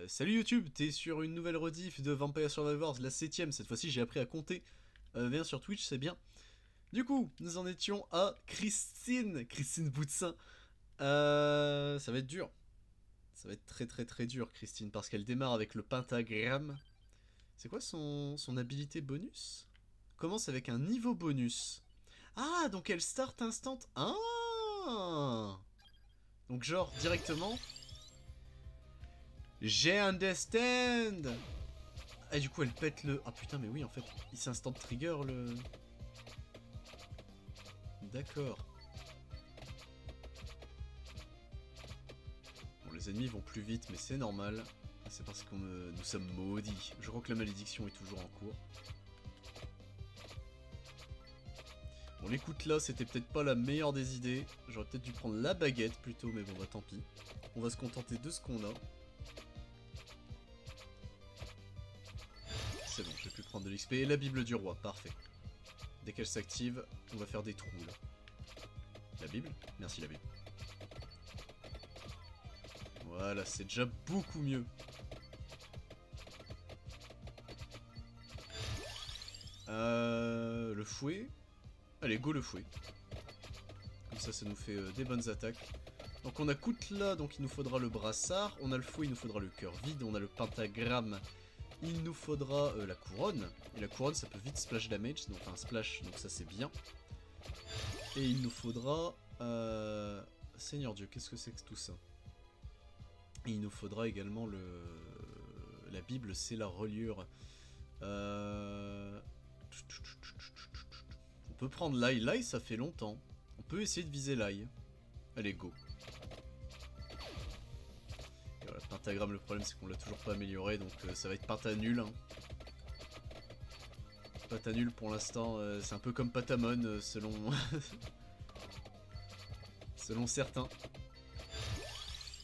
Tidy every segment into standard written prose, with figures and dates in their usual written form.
Salut YouTube, t'es sur une nouvelle rediff de Vampire Survivors, la 7ème, cette fois-ci j'ai appris à compter. Viens sur Twitch, c'est bien. Du coup, nous en étions à Christine Boutsin. Ça va être dur. Ça va être très dur, Christine, parce qu'elle démarre avec le pentagramme. C'est quoi son habilité bonus? Commence avec un niveau bonus. Ah, donc elle start instant. Ah, donc genre, directement... J'ai understand. Ah, du coup, elle pète le... Ah putain, mais oui, en fait, il s'instant trigger le... D'accord. Bon, les ennemis vont plus vite, mais c'est normal. C'est parce que nous sommes maudits. Je crois que la malédiction est toujours en cours. Bon, l'écoute là, c'était peut-être pas la meilleure des idées. J'aurais peut-être dû prendre la baguette plutôt, mais bon, bah tant pis. On va se contenter de ce qu'on a. C'est bon, j'ai pu prendre de l'XP. Et la Bible du Roi, parfait. Dès qu'elle s'active, on va faire des trous là. La Bible? Merci la Bible. Voilà, c'est déjà beaucoup mieux. Le fouet. Allez, go le fouet. Comme ça nous fait des bonnes attaques. Donc on a Koutla, donc il nous faudra le brassard. On a le fouet, il nous faudra le cœur vide. On a le pentagramme, il nous faudra la couronne. Et la couronne, ça peut vite splash damage, donc enfin splash, donc ça c'est bien. Et il nous faudra... Seigneur Dieu, qu'est-ce que c'est que tout ça? Et il nous faudra également la Bible, c'est la reliure. On peut prendre l'ail. L'ail, ça fait longtemps. On peut essayer de viser l'ail. Allez, go. Et voilà, pentagramme, le problème c'est qu'on l'a toujours pas amélioré, donc ça va être penta nul. Hein. Pata nul pour l'instant, c'est un peu comme Patamon selon... selon certains.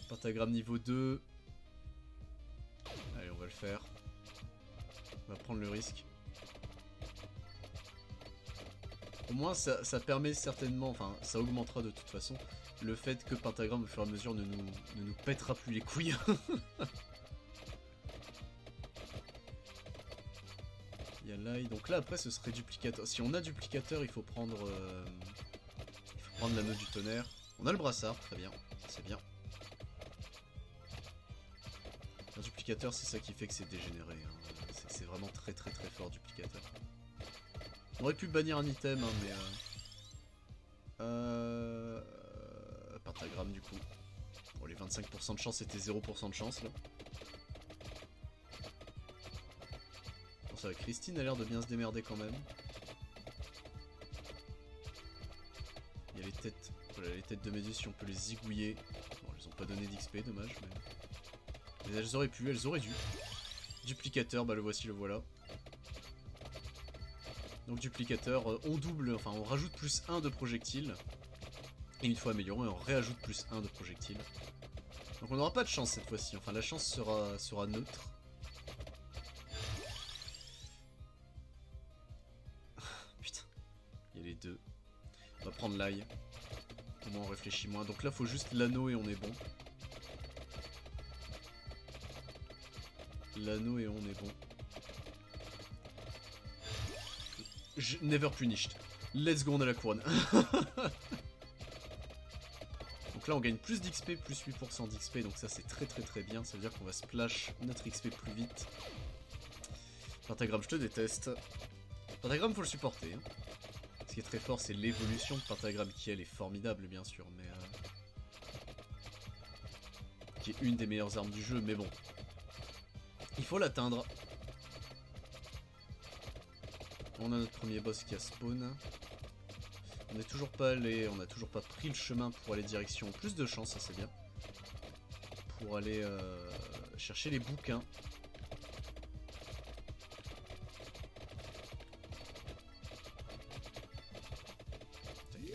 Pentagramme niveau 2. Allez, on va le faire. On va prendre le risque. Au moins, ça permet certainement, enfin, ça augmentera de toute façon, le fait que Pentagramme, au fur et à mesure, ne nous pètera plus les couilles. Il y a l'ail. Donc là, après, ce serait duplicateur. Si on a duplicateur, il faut prendre l'anneau du tonnerre. On a le brassard, très bien. Ça, c'est bien. Un duplicateur, c'est ça qui fait que c'est dégénéré. Hein. C'est vraiment très fort, duplicateur. On aurait pu bannir un item, hein, mais... Pentagramme, du coup. Bon, les 25% de chance, c'était 0% de chance, là. Bon, ça va, Christine a l'air de bien se démerder, quand même. Il y a les têtes. Voilà, les têtes de Méduse, si on peut les zigouiller. Bon, elles ont pas donné d'XP, dommage, mais elles auraient pu, elles auraient dû. Duplicateur, bah le voici, le voilà. Donc duplicateur, on double, enfin on rajoute plus 1 de projectiles. Et une fois amélioré, on réajoute plus 1 de projectiles. Donc on n'aura pas de chance cette fois-ci, enfin la chance sera neutre. Putain, il y a les deux. On va prendre l'ail. Au moins on réfléchit moins. Donc là faut juste l'anneau et on est bon. L'anneau et on est bon. Never punished. Let's go, on a la couronne. Donc là on gagne plus d'XP, plus 8% d'XP, donc ça c'est très bien. Ça veut dire qu'on va splash notre XP plus vite. Pentagramme, je te déteste. Pentagramme faut le supporter. Hein. Ce qui est très fort c'est l'évolution de Pentagramme qui elle est formidable bien sûr, mais... qui est une des meilleures armes du jeu, mais bon. Il faut l'atteindre. On a notre premier boss qui a spawn. On n'est toujours pas allé, on n'a toujours pas pris le chemin pour aller direction. Plus de chance, ça c'est bien. Pour aller chercher les bouquins.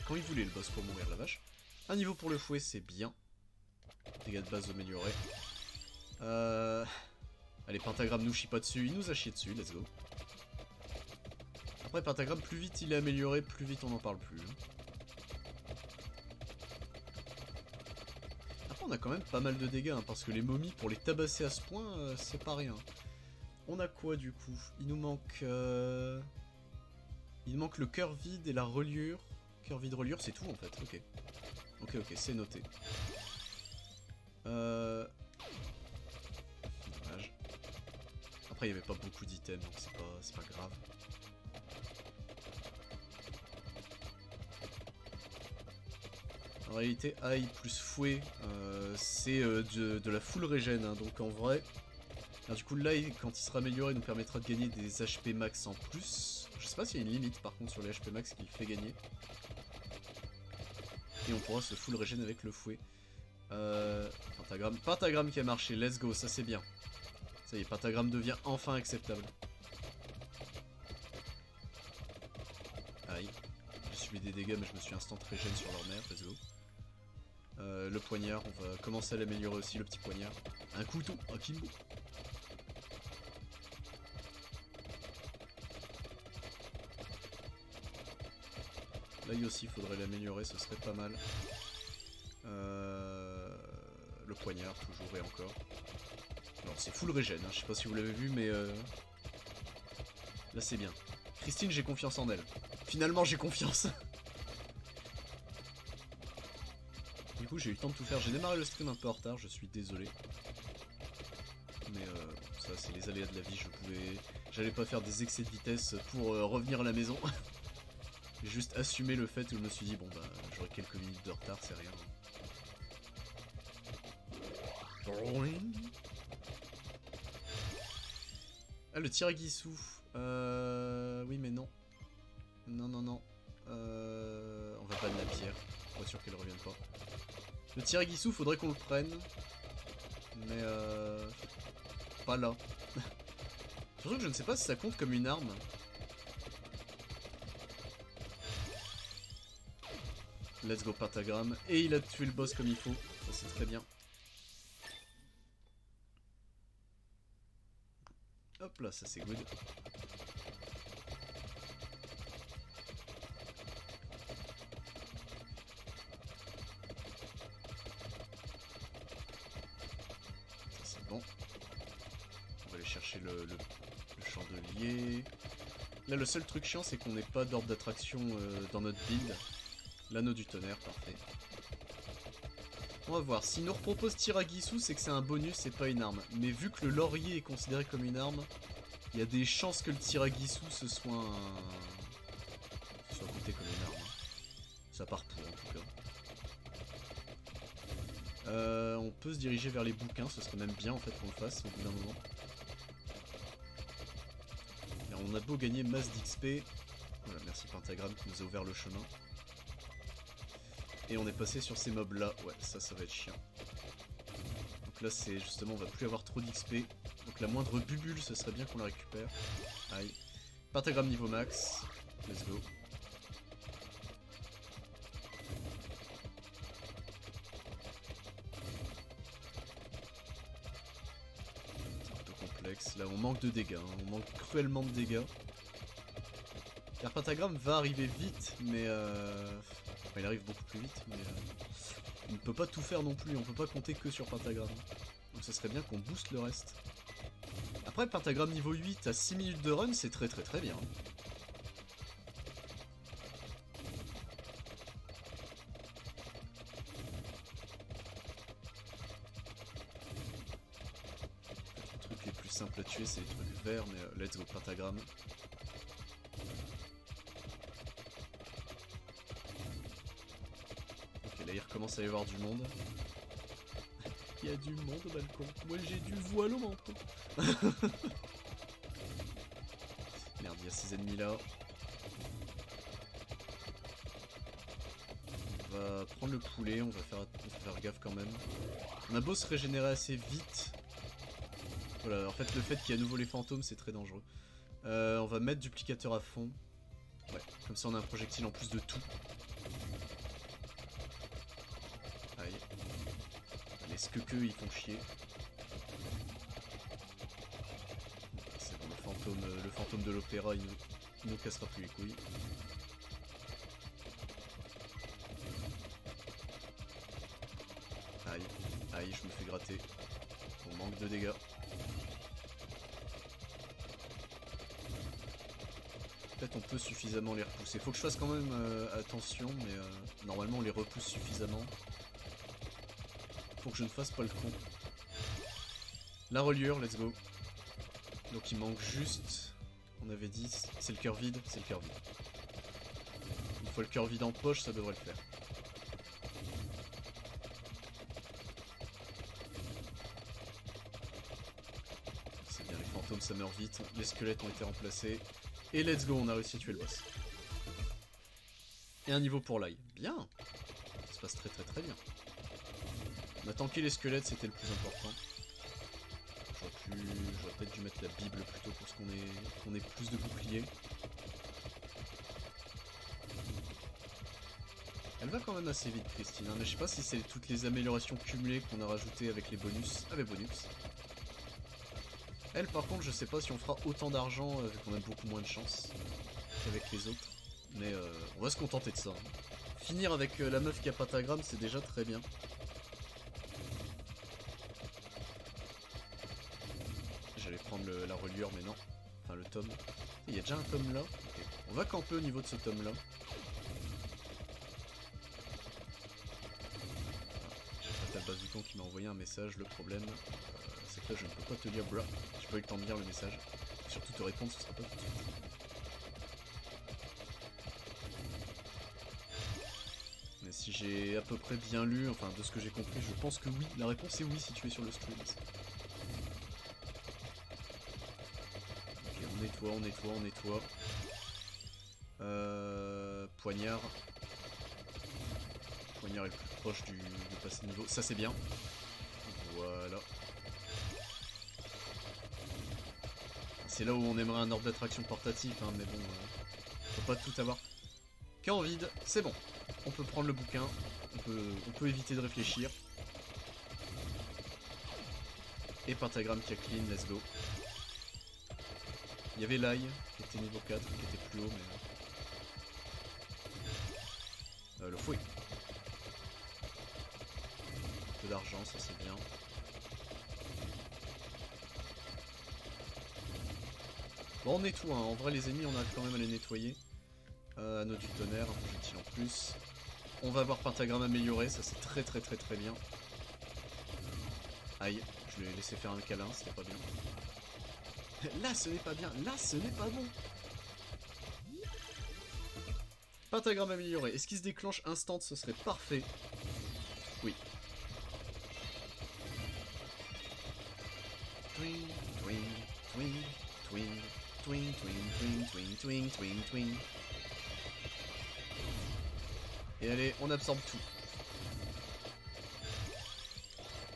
Quand il voulait le boss pour mourir, la vache. Un niveau pour le fouet, c'est bien. Dégâts de base améliorés. Allez, Pentagramme nous chie pas dessus, il nous a chié dessus, let's go. Après, Pentagramme, plus vite il est amélioré, plus vite on n'en parle plus. Après, fois, on a quand même pas mal de dégâts, hein, parce que les momies, pour les tabasser à ce point, c'est pas rien. On a quoi, du coup? Il nous manque le cœur vide et la reliure. Cœur vide, reliure, c'est tout, en fait. Ok. Ok, c'est noté. Dommage. Après, il n'y avait pas beaucoup d'items, donc c'est pas grave. En réalité, ail plus fouet, c'est de la full régène, hein, donc en vrai... Alors, du coup, l'ail, quand il sera amélioré, nous permettra de gagner des HP max en plus. Je sais pas s'il y a une limite, par contre, sur les HP max qu'il fait gagner. Et on pourra se full régène avec le fouet. Pentagramme qui a marché, let's go, ça c'est bien. Ça y est, pentagramme devient enfin acceptable. Aïe. J'ai subi des dégâts, mais je me suis instant régène sur leur mère, let's go. Le poignard, on va commencer à l'améliorer aussi, le petit poignard. Un couteau, un kimbo. Là aussi, il faudrait l'améliorer, ce serait pas mal. Le poignard, toujours et encore. Alors, c'est full régène, hein. Je sais pas si vous l'avez vu, mais là, c'est bien. Christine, j'ai confiance en elle. Finalement, j'ai confiance. Du coup, j'ai eu le temps de tout faire. J'ai démarré le stream un peu en retard, je suis désolé. Mais ça, c'est les aléas de la vie. J'allais pas faire des excès de vitesse pour revenir à la maison. J'ai juste assumé le fait où je me suis dit, bon bah, j'aurai quelques minutes de retard, c'est rien. Ah, le Tiragisou. Oui, mais non. Non. On va pas de la pierre. Pour être sûr qu'elle revienne pas. Le Tiragisou, faudrait qu'on le prenne. Mais pas là. Surtout que je ne sais pas si ça compte comme une arme. Let's go pentagramme. Et il a tué le boss comme il faut. Ça c'est très bien. Hop là, ça c'est good. C'est bon. On va aller chercher le chandelier. Là le seul truc chiant c'est qu'on n'ait pas d'ordre d'attraction dans notre build. L'anneau du tonnerre, parfait. On va voir. S'il nous repropose Tiragisou, c'est que c'est un bonus, c'est pas une arme. Mais vu que le laurier est considéré comme une arme, il y a des chances que le Tiragisou ce soit compté comme une arme. Ça part pour en tout cas. On peut se diriger vers les bouquins, ce serait même bien en fait qu'on le fasse au bout d'un moment. Et on a beau gagner masse d'XP. Voilà, merci Pentagramme qui nous a ouvert le chemin. Et on est passé sur ces mobs là, ouais ça va être chiant. Donc là c'est justement on va plus avoir trop d'XP. Donc la moindre bubule ce serait bien qu'on la récupère. Aïe. Pentagramme niveau max. Let's go. C'est un peu complexe. Là on manque de dégâts, hein. On manque cruellement de dégâts. Car Pentagramme va arriver vite mais enfin, il arrive beaucoup plus vite, mais on ne peut pas tout faire non plus, on peut pas compter que sur Pentagramme. Donc ça serait bien qu'on booste le reste. Après, Pentagramme niveau 8 à 6 minutes de run, c'est très bien. Les trucs les plus simples à tuer, c'est les trucs verts, mais let's go Pentagramme. Là il recommence à y avoir du monde. Il y a du monde au balcon. Moi j'ai du voile au menton. Merde, il y a ces ennemis là. On va prendre le poulet, on va faire gaffe quand même. On a beau se régénérer assez vite. Voilà, en fait le fait qu'il y a à nouveau les fantômes c'est très dangereux. On va mettre duplicateur à fond. Ouais, comme ça on a un projectile en plus de tout. Est-ce que ils font chier? C'est bon, le fantôme de l'opéra, il nous cassera plus les couilles. Aïe. Aïe, je me fais gratter. On manque de dégâts. Peut-être on peut suffisamment les repousser. Faut que je fasse quand même attention, mais normalement on les repousse suffisamment. Pour que je ne fasse pas le con. La reliure, let's go. Donc il manque juste... On avait dit... C'est le cœur vide, c'est le cœur vide. Une fois le cœur vide en poche, ça devrait le faire. C'est bien, les fantômes ça meurt vite. Les squelettes ont été remplacés. Et let's go, on a réussi à tuer le boss. Et un niveau pour l'ail. Bien. Ça se passe très très très bien. On a tanké les squelettes, c'était le plus important. J'aurais peut-être dû mettre la Bible plutôt pour ce qu'on ait plus de boucliers. Elle va quand même assez vite, Christine, hein, mais je sais pas si c'est toutes les améliorations cumulées qu'on a rajoutées avec les bonus. Avec bonus. Elle, par contre, je sais pas si on fera autant d'argent vu qu'on a beaucoup moins de chance qu'avec les autres. Mais on va se contenter de ça. Hein. Finir avec la meuf qui a pentagramme, c'est déjà très bien. J'allais prendre la reliure, mais non. Enfin, le tome. Il y a déjà un tome là. Okay. On va camper au niveau de ce tome là. J'ai Fatal Bazookan qui m'a envoyé un message. Le problème, c'est que là, je ne peux pas te lire, bro. J'ai pas eu le temps de lire le message. Surtout te répondre, ce sera pas tout de suite. Mais si j'ai à peu près bien lu, enfin, de ce que j'ai compris, je pense que oui. La réponse est oui si tu es sur le stream. On nettoie. Poignard. Poignard est le plus proche de passer de niveau. Ça c'est bien. Voilà. C'est là où on aimerait un ordre d'attraction portatif, hein, mais bon, faut pas tout avoir. Qu'en vide, c'est bon. On peut prendre le bouquin, on peut éviter de réfléchir. Et pentagramme qui a clean, let's go. Il y avait l'ail, qui était niveau 4, qui était plus haut, mais... le fouet. Un peu d'argent, ça c'est bien. Bon, on nettoie, hein. En vrai les ennemis on arrive quand même à les nettoyer. Anneau du tonnerre, un projectile en plus. On va avoir pentagramme amélioré, ça c'est très très très très bien. Aïe, je lui ai laissé faire un câlin, c'était pas bien. Là ce n'est pas bien, là ce n'est pas bon. Pentagramme amélioré, est-ce qu'il se déclenche instant? Ce serait parfait. Oui. Twing, twing, twing, twing, twing, twing, twing, twing, twing, twing, twing. Et allez, on absorbe tout.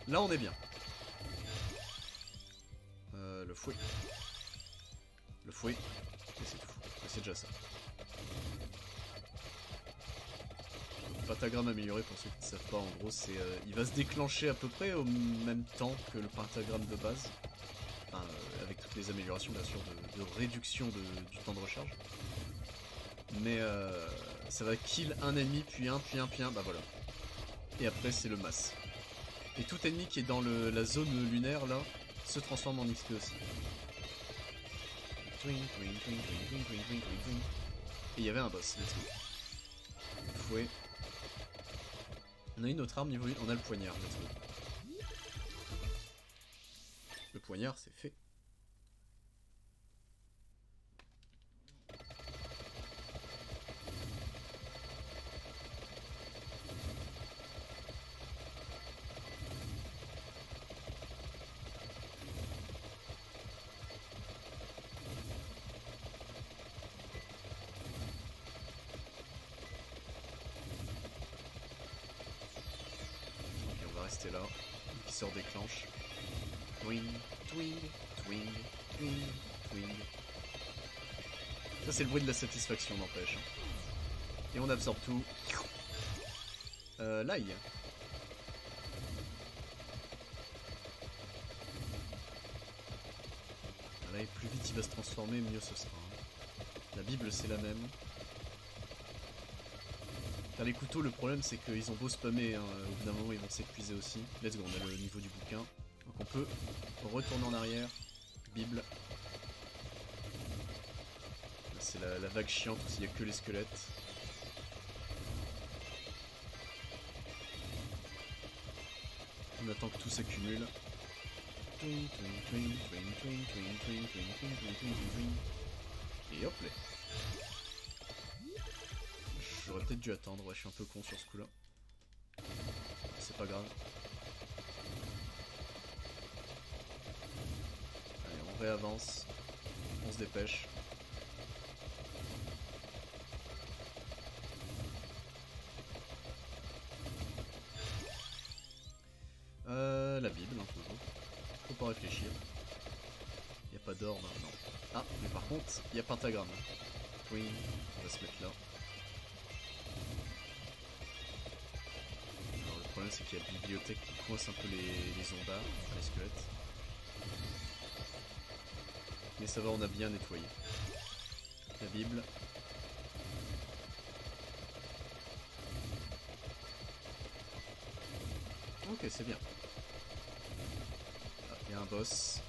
Là on est bien. Le fouet. Le fouet. Et c'est tout. Et c'est déjà ça. Pentagramme amélioré, pour ceux qui ne savent pas, en gros, c'est il va se déclencher à peu près au même temps que le pentagramme de base. Enfin, avec toutes les améliorations, bien sûr, de réduction du temps de recharge. Mais ça va kill un ennemi, puis un, bah voilà. Et après, c'est le mass. Et tout ennemi qui est dans la zone lunaire, là, se transforme en XP aussi. Et il y avait un boss, let's go. Le fouet. On a une autre arme niveau 1, on a le poignard, let's go. Le poignard, c'est fait. Rester là, qui se redéclenche. Twing, twing, twing, twing, twing. Ça c'est le bruit de la satisfaction, n'empêche. Et on absorbe tout. L'ail. Là, plus vite il va se transformer, mieux ce sera. La Bible c'est la même. Car les couteaux, le problème c'est qu'ils ont beau spammer, hein, au bout d'un moment ils vont s'épuiser aussi. Let's go, on a le niveau du bouquin. Donc on peut retourner en arrière. Bible. Là c'est la vague chiante où il n'y a que les squelettes. On attend que tout s'accumule. Et hop là. J'aurais peut-être dû attendre, ouais je suis un peu con sur ce coup là. C'est pas grave. Allez on réavance. On se dépêche. La Bible, hein, toujours. Faut pas réfléchir. Y a pas d'or, non. Ah, mais par contre, y a pentagramme. Oui, on va se mettre là. Alors le problème c'est qu'il y a la bibliothèque qui coince un peu les ondas, enfin les squelettes. Mais ça va, on a bien nettoyé. La Bible. Ok, c'est bien. Il y a un boss.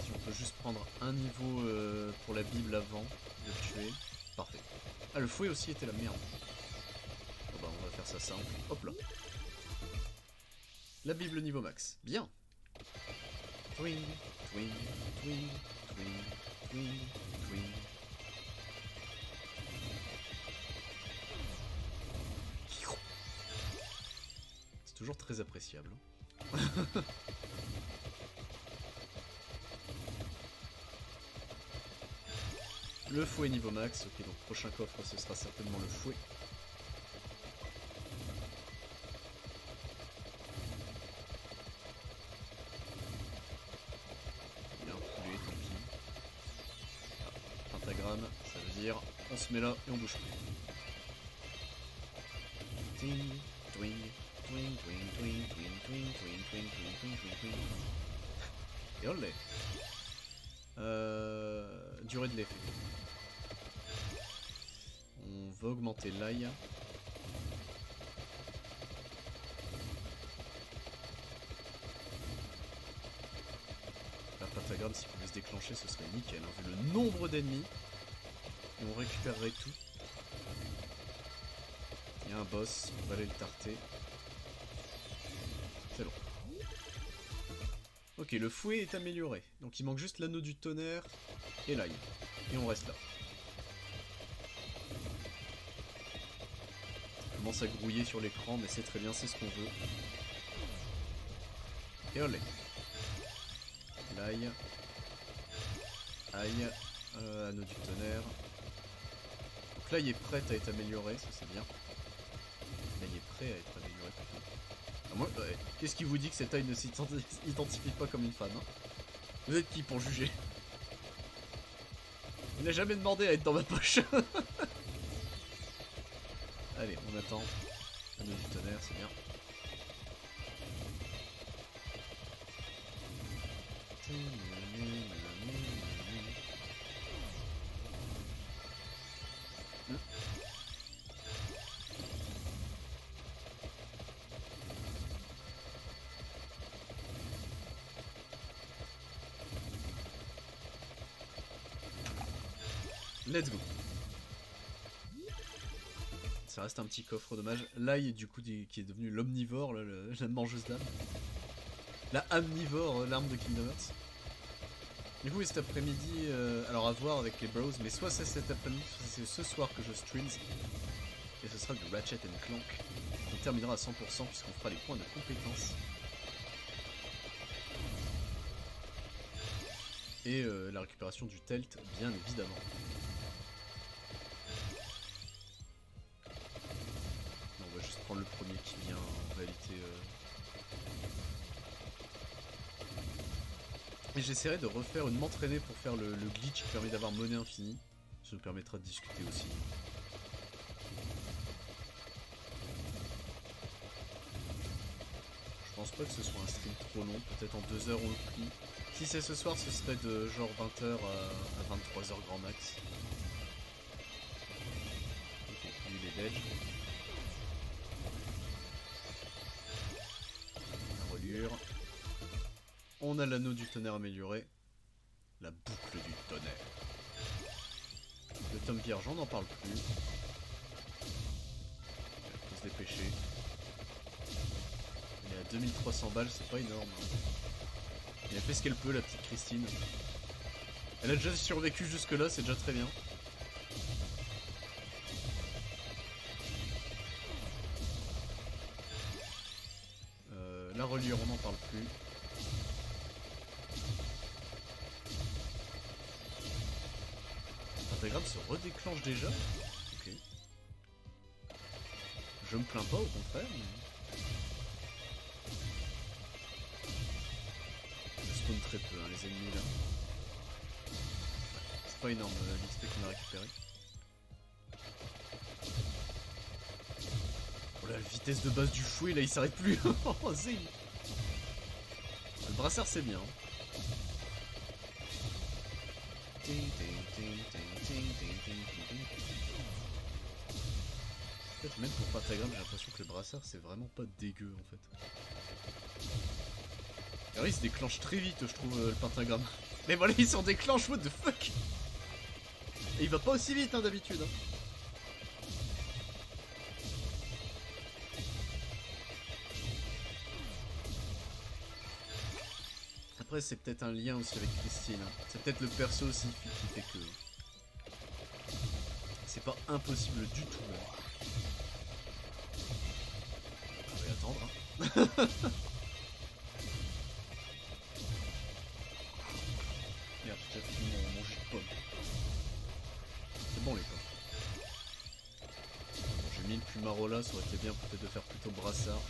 Si on peut juste prendre un niveau pour la Bible avant de le tuer. Parfait. Ah, le fouet aussi était la merde. Bon bah on va faire ça simple. Hop là. La Bible niveau max. Bien. Twing, twing, twing, twing, twing, twing. C'est toujours très appréciable. Le fouet niveau max, ok donc prochain coffre ce sera certainement le fouet. Bien poulet, tant pis. Ah, pentagramme, ça veut dire on se met là et on bouge plus. Ting, twing, twing, twing, twing, twing, twing, twing, twing, twing, twing, twing, twing. Et olé. Durée de l'effet. On va augmenter l'ail. La pentagramme, s'il pouvait se déclencher, ce serait nickel, hein, vu le nombre d'ennemis. Et on récupérerait tout. Il y a un boss, on va aller le tarter. C'est bon. Ok, le fouet est amélioré. Donc il manque juste l'anneau du tonnerre et l'ail. Et on reste là. On commence à grouiller sur l'écran, mais c'est très bien, c'est ce qu'on veut. Et olé. L'ail. Aïe. Anneau du tonnerre. Donc là, il est prêt à être amélioré, ça c'est bien. Là, il est prêt à être amélioré. Ah, moi, ouais. Qu'est-ce qui vous dit que cet œil ne s'identifie pas comme une femme, hein? Vous êtes qui pour juger? Il n'a jamais demandé à être dans ma poche. Allez, on attend. Anneau du tonnerre, c'est bien. Let's go. Ça reste un petit coffre, dommage. L'ail, du coup, qui est devenu l'omnivore, la mangeuse d'âme. La amnivore, l'arme de Kingdom Hearts. Du coup, cet après-midi, alors à voir avec les bros, mais soit c'est cet après-midi, soit c'est ce soir que je streams. Et ce sera du Ratchet & Clank. On terminera à 100% puisqu'on fera les points de compétence. Et la récupération du Telt, bien évidemment. On va juste prendre le premier qui vient en réalité. Et j'essaierai de refaire m'entraîner pour faire le glitch qui permet d'avoir monnaie infinie. Ça nous permettra de discuter aussi. Je pense pas que ce soit un stream trop long, peut-être en 2 heures on le plie. Si c'est ce soir, ce serait de genre 20h à 23h grand max. Ok, lui il est dead. blessure. On a l'anneau du tonnerre amélioré. La boucle du tonnerre. Le tome vierge, on n'en parle plus. Il faut se dépêcher. Il est à 2300 balles, c'est pas énorme. Elle a fait ce qu'elle peut, la petite Christine. Elle a déjà survécu jusque-là, c'est déjà très bien. La reliure, on n'en parle plus. L'intégramme se redéclenche déjà. Ok. Je me plains pas, au contraire. Mais... ça spawn très peu, hein, les ennemis là. C'est pas énorme l'XP qu'on a récupéré. Oh là, la vitesse de base du fouet là, il s'arrête plus. Oh, zing. Le brassard c'est bien. En fait, même pour pentagramme, j'ai l'impression que le brassard c'est vraiment pas dégueu en fait. Alors il se déclenche très vite, je trouve, le pentagramme. Mais voilà, il s'en déclenche, what the fuck. Et il va pas aussi vite hein, d'habitude. Hein. Après, c'est peut-être un lien aussi avec Christine. Hein. C'est peut-être le perso aussi qui fait que... c'est pas impossible du tout. Même. On va y attendre. Hein. Merde, j'ai déjà fini mon jus de pomme. C'est bon les pommes. Bon, j'ai mis le Pumarola, ça aurait été bien peut-être de faire plutôt brassard.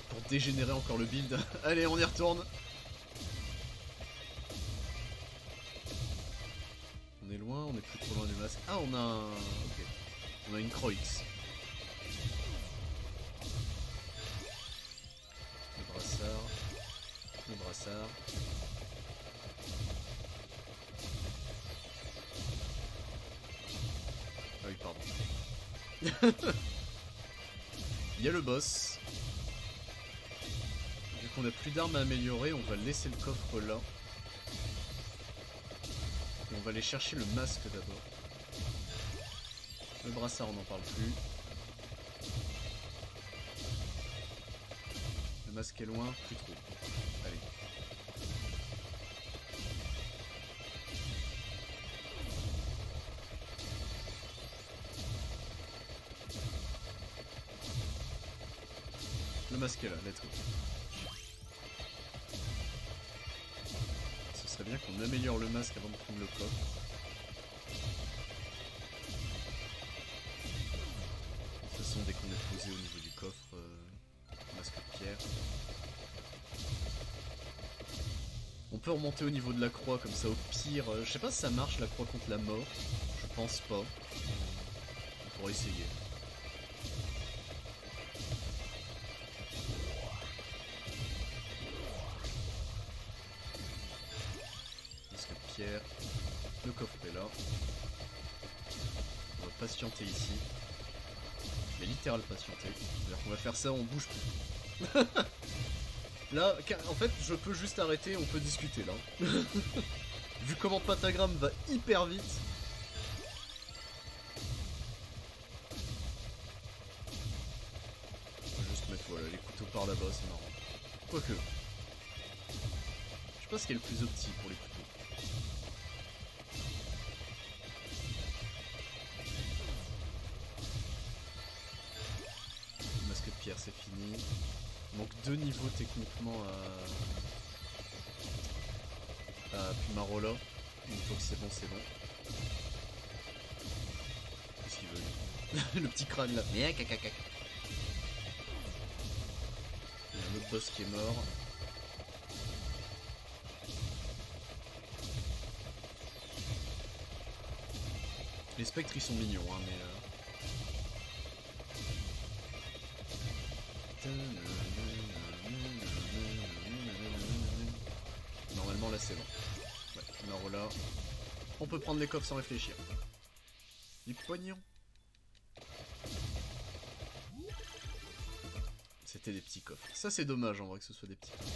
Pour dégénérer encore le build. Allez, on y retourne. On est loin, on est plus trop loin du masque. Ah, on a un... ok. On a une Croix. Le brassard. Le brassard. Ah oui, pardon. Il y a le boss. Vu qu'on a plus d'armes à améliorer, on va laisser le coffre là. Et on va aller chercher le masque d'abord. Le brassard, on n'en parle plus. Le masque est loin, plus trop. Allez. Le masque est là, let's go. Ce serait bien qu'on améliore le masque avant de prendre le coffre. De toute façon, dès qu'on est posé au niveau du coffre, masque de pierre. On peut remonter au niveau de la croix, comme ça au pire. Je sais pas si ça marche la croix contre la mort. Je pense pas. On pourrait essayer. Pierre. Le coffre est là. On va patienter ici. Mais littéral patienter. C'est-à-dire qu'on va faire ça, on bouge plus. Là, en fait, je peux juste arrêter, on peut discuter là. Vu comment Pentagram va hyper vite. On va juste mettre voilà, les couteaux par là-bas, c'est marrant. Quoique. Je sais pas ce qui est le plus opti pour les couteaux. Pierre, c'est fini. Il manque 2 niveaux techniquement à Pumarola. Une fois que c'est bon, c'est bon. Qu'est-ce qu'il veut lui? Le petit crâne là. Il y a un autre boss qui est mort. Les spectres ils sont mignons hein, mais normalement là c'est bon. Ouais, Pumarola. On peut prendre les coffres sans réfléchir. Du poignon. C'était des petits coffres. Ça c'est dommage en vrai que ce soit des petits coffres.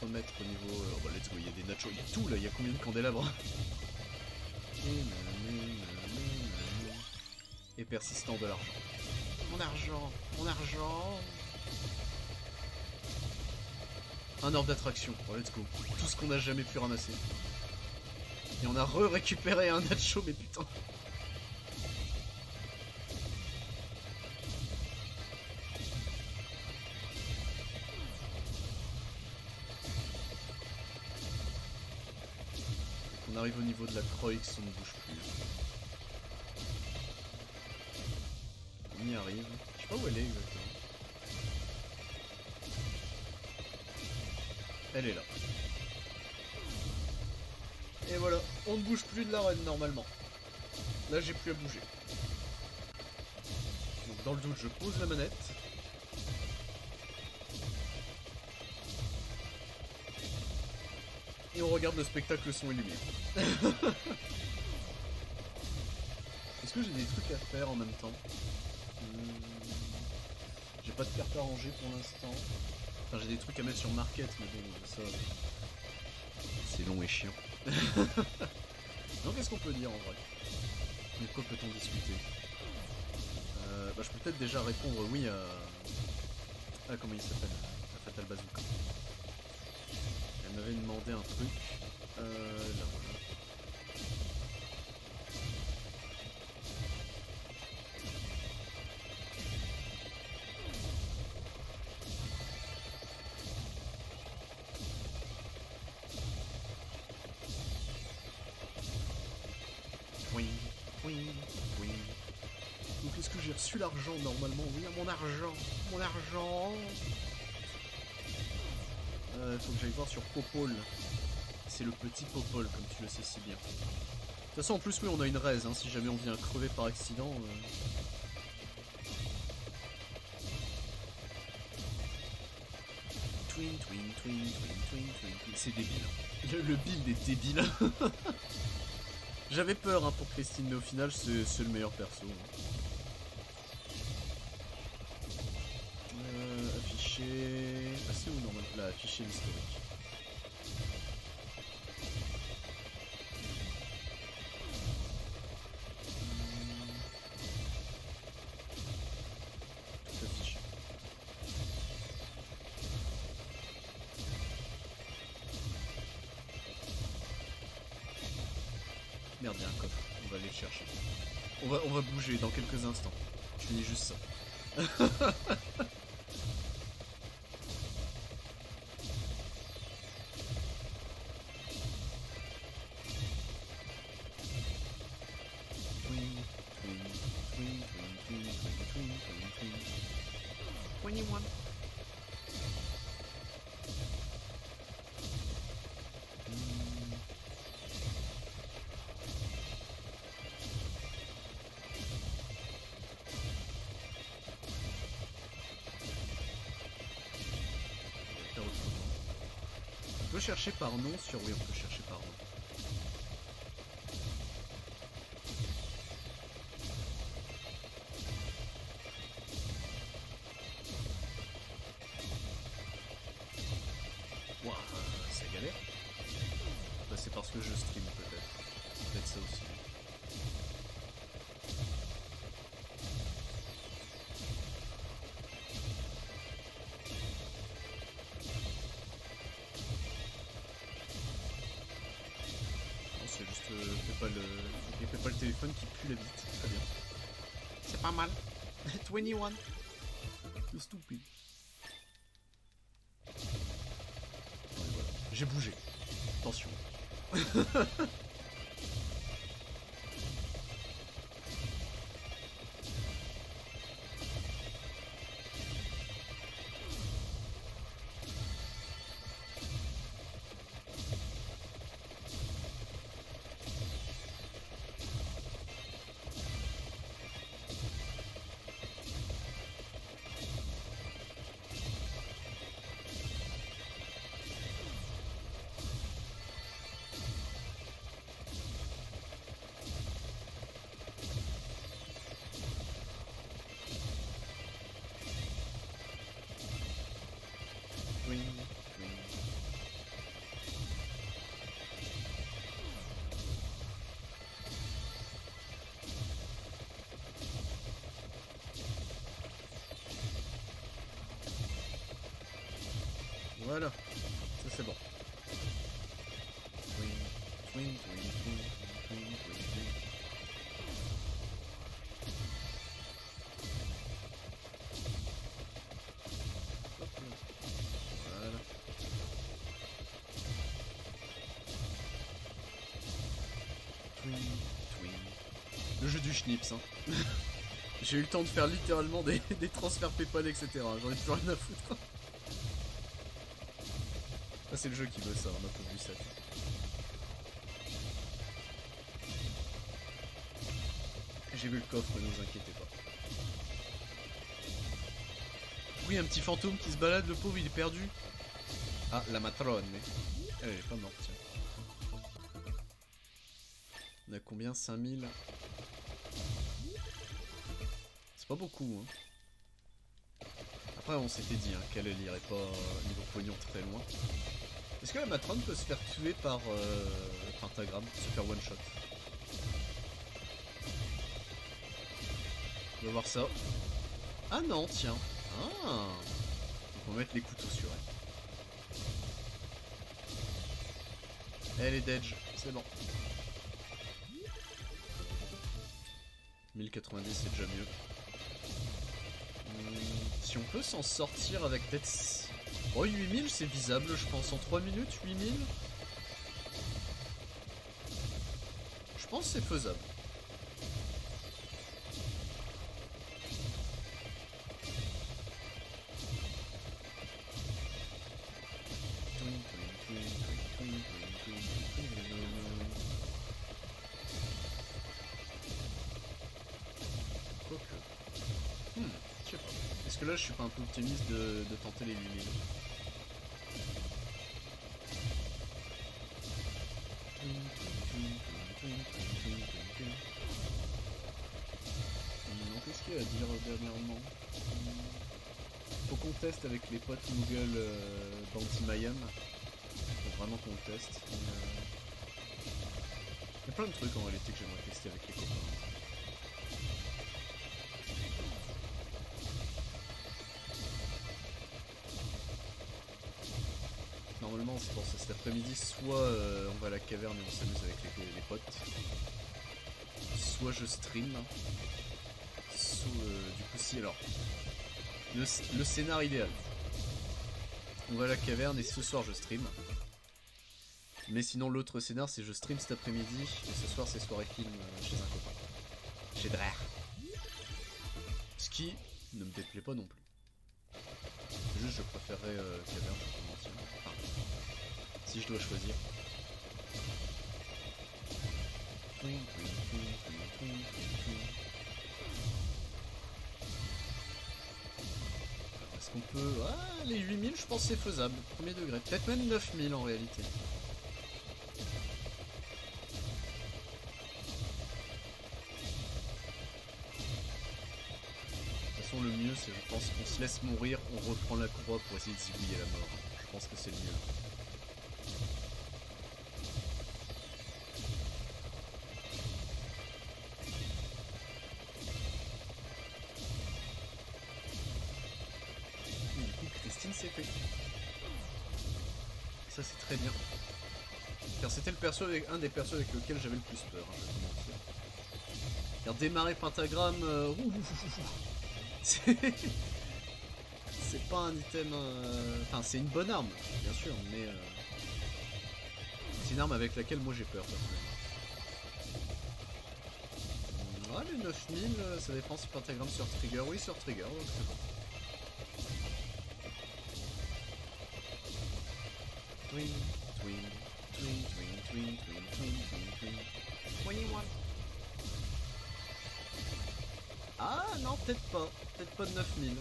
remettre au niveau... oh bah let's go, il y a des nachos, il y a tout là, il y a combien de candélabres? Et persistant de l'argent. Mon argent, mon argent. Un orbe d'attraction, oh, let's go. Tout ce qu'on n'a jamais pu ramasser. Et on a récupéré un nacho, mais putain. On arrive au niveau de la Croix, on ne bouge plus. On y arrive. Je sais pas où elle est exactement. Elle est là. Et voilà, on ne bouge plus de l'arène normalement. Là j'ai plus à bouger. Donc dans le doute je pose la manette. Et on regarde le spectacle son et lumière. Est-ce que j'ai des trucs à faire en même temps? J'ai pas de carte à ranger pour l'instant. Enfin j'ai des trucs à mettre sur market, mais bon ça... c'est long et chiant. Donc qu'est-ce qu'on peut dire en vrai? De quoi peut-on discuter? Bah, je peux peut-être déjà répondre oui à... Ah comment il s'appelle? À Fatal Bazooka. Elle m'avait demandé un truc. Là voilà. Oui, oui, oui. Donc est-ce que j'ai reçu l'argent normalement? Oui, mon argent, mon argent. Faut que j'aille voir sur Popol. C'est le petit Popol, comme tu le sais si bien. De toute façon, en plus, oui, on a une raise, hein, si jamais on vient crever par accident. Twin, twin, twin, twin, twin, twin. C'est débile. Le build est débile. J'avais peur hein, pour Christine, mais au final, c'est le meilleur perso. Afficher... Ah, c'est où normalement? Là, afficher l'historique. Tout affiché. Merde, il y a un coffre. On va aller le chercher. On va bouger dans quelques instants. Je finis juste ça. On peut chercher par nom sur... Oui, on peut chercher par nom. Waouh, c'est galère. Bah, c'est parce que je stream peut-être. Peut-être ça aussi. Fais pas le téléphone qui pue la bite. Très bien. C'est pas mal. 21. Le stupide. Voilà. J'ai bougé. Attention. Voilà. Ça c'est bon. Twing, twing, twing, twing, twing, twing, twing. Hop là. Voilà. Twing, twing. Le jeu du schnips, hein. J'ai eu le temps de faire littéralement des transferts PayPal, etc. J'en ai plus rien à foutre. Ah, c'est le jeu qui veut ça, on a pas vu ça. J'ai vu le coffre, ne vous inquiétez pas. Oui, un petit fantôme qui se balade, le pauvre il est perdu. Ah, la matrone. Elle est pas morte, tiens. On a combien? 5000. C'est pas beaucoup, hein. Après, on s'était dit hein, qu'elle irait pas niveau pognon très loin. Est-ce que la matrone peut se faire tuer par pentagramme, se faire one shot? On va voir ça. Ah non, tiens. Ah. Donc on va mettre les couteaux sur elle. Elle est d'edge, c'est bon. 1090, c'est déjà mieux. Si on peut s'en sortir avec peut-être... Oh, 8000, c'est visable, je pense. En 3 minutes, 8000. Je pense que c'est faisable. Je sais pas. Est-ce que là je suis pas un peu optimiste de tenter les 8000? Non, qu'est-ce qu'il y a à dire dernièrement? Faut qu'on teste avec les potes Google Bounty Mayhem. Faut vraiment qu'on le teste. Il y a plein de trucs en réalité que j'aimerais tester avec les copains. Normalement c'est pour ça, cet après-midi, soit on va à la caverne et on s'amuse avec les potes, soit je stream, soit du coup si alors, le scénar idéal, on va à la caverne et ce soir je stream, mais sinon l'autre scénar c'est je stream cet après-midi et ce soir c'est soirée film chez un copain, chez Drer, ce qui ne me déplaît pas non plus. Juste je préférerais caverne, je peux mentir. Enfin, si je dois choisir. Est-ce qu'on peut... Ah, les 8000 je pense c'est faisable, premier degré. Peut-être même 9000 en réalité. De toute façon le mieux c'est je pense qu'on se laisse mourir, on reprend la croix pour essayer de zigouiller la mort. Je pense que c'est le mieux. C'est fait. Ça c'est très bien. Car c'était le perso avec un des persos avec lequel j'avais le plus peur, hein, je vais pas mentir. Car démarrer pentagramme, c'est pas un item. Enfin c'est une bonne arme, bien sûr, mais c'est une arme avec laquelle moi j'ai peur personnellement. Ah les 9000, ça dépend si pentagramme sur trigger. Oui sur trigger, donc c'est bon. Twing, twing, twing, twing, twing, twing, twing, twing, twing. 21. Ah non, peut-être pas. Peut-être pas de 9000.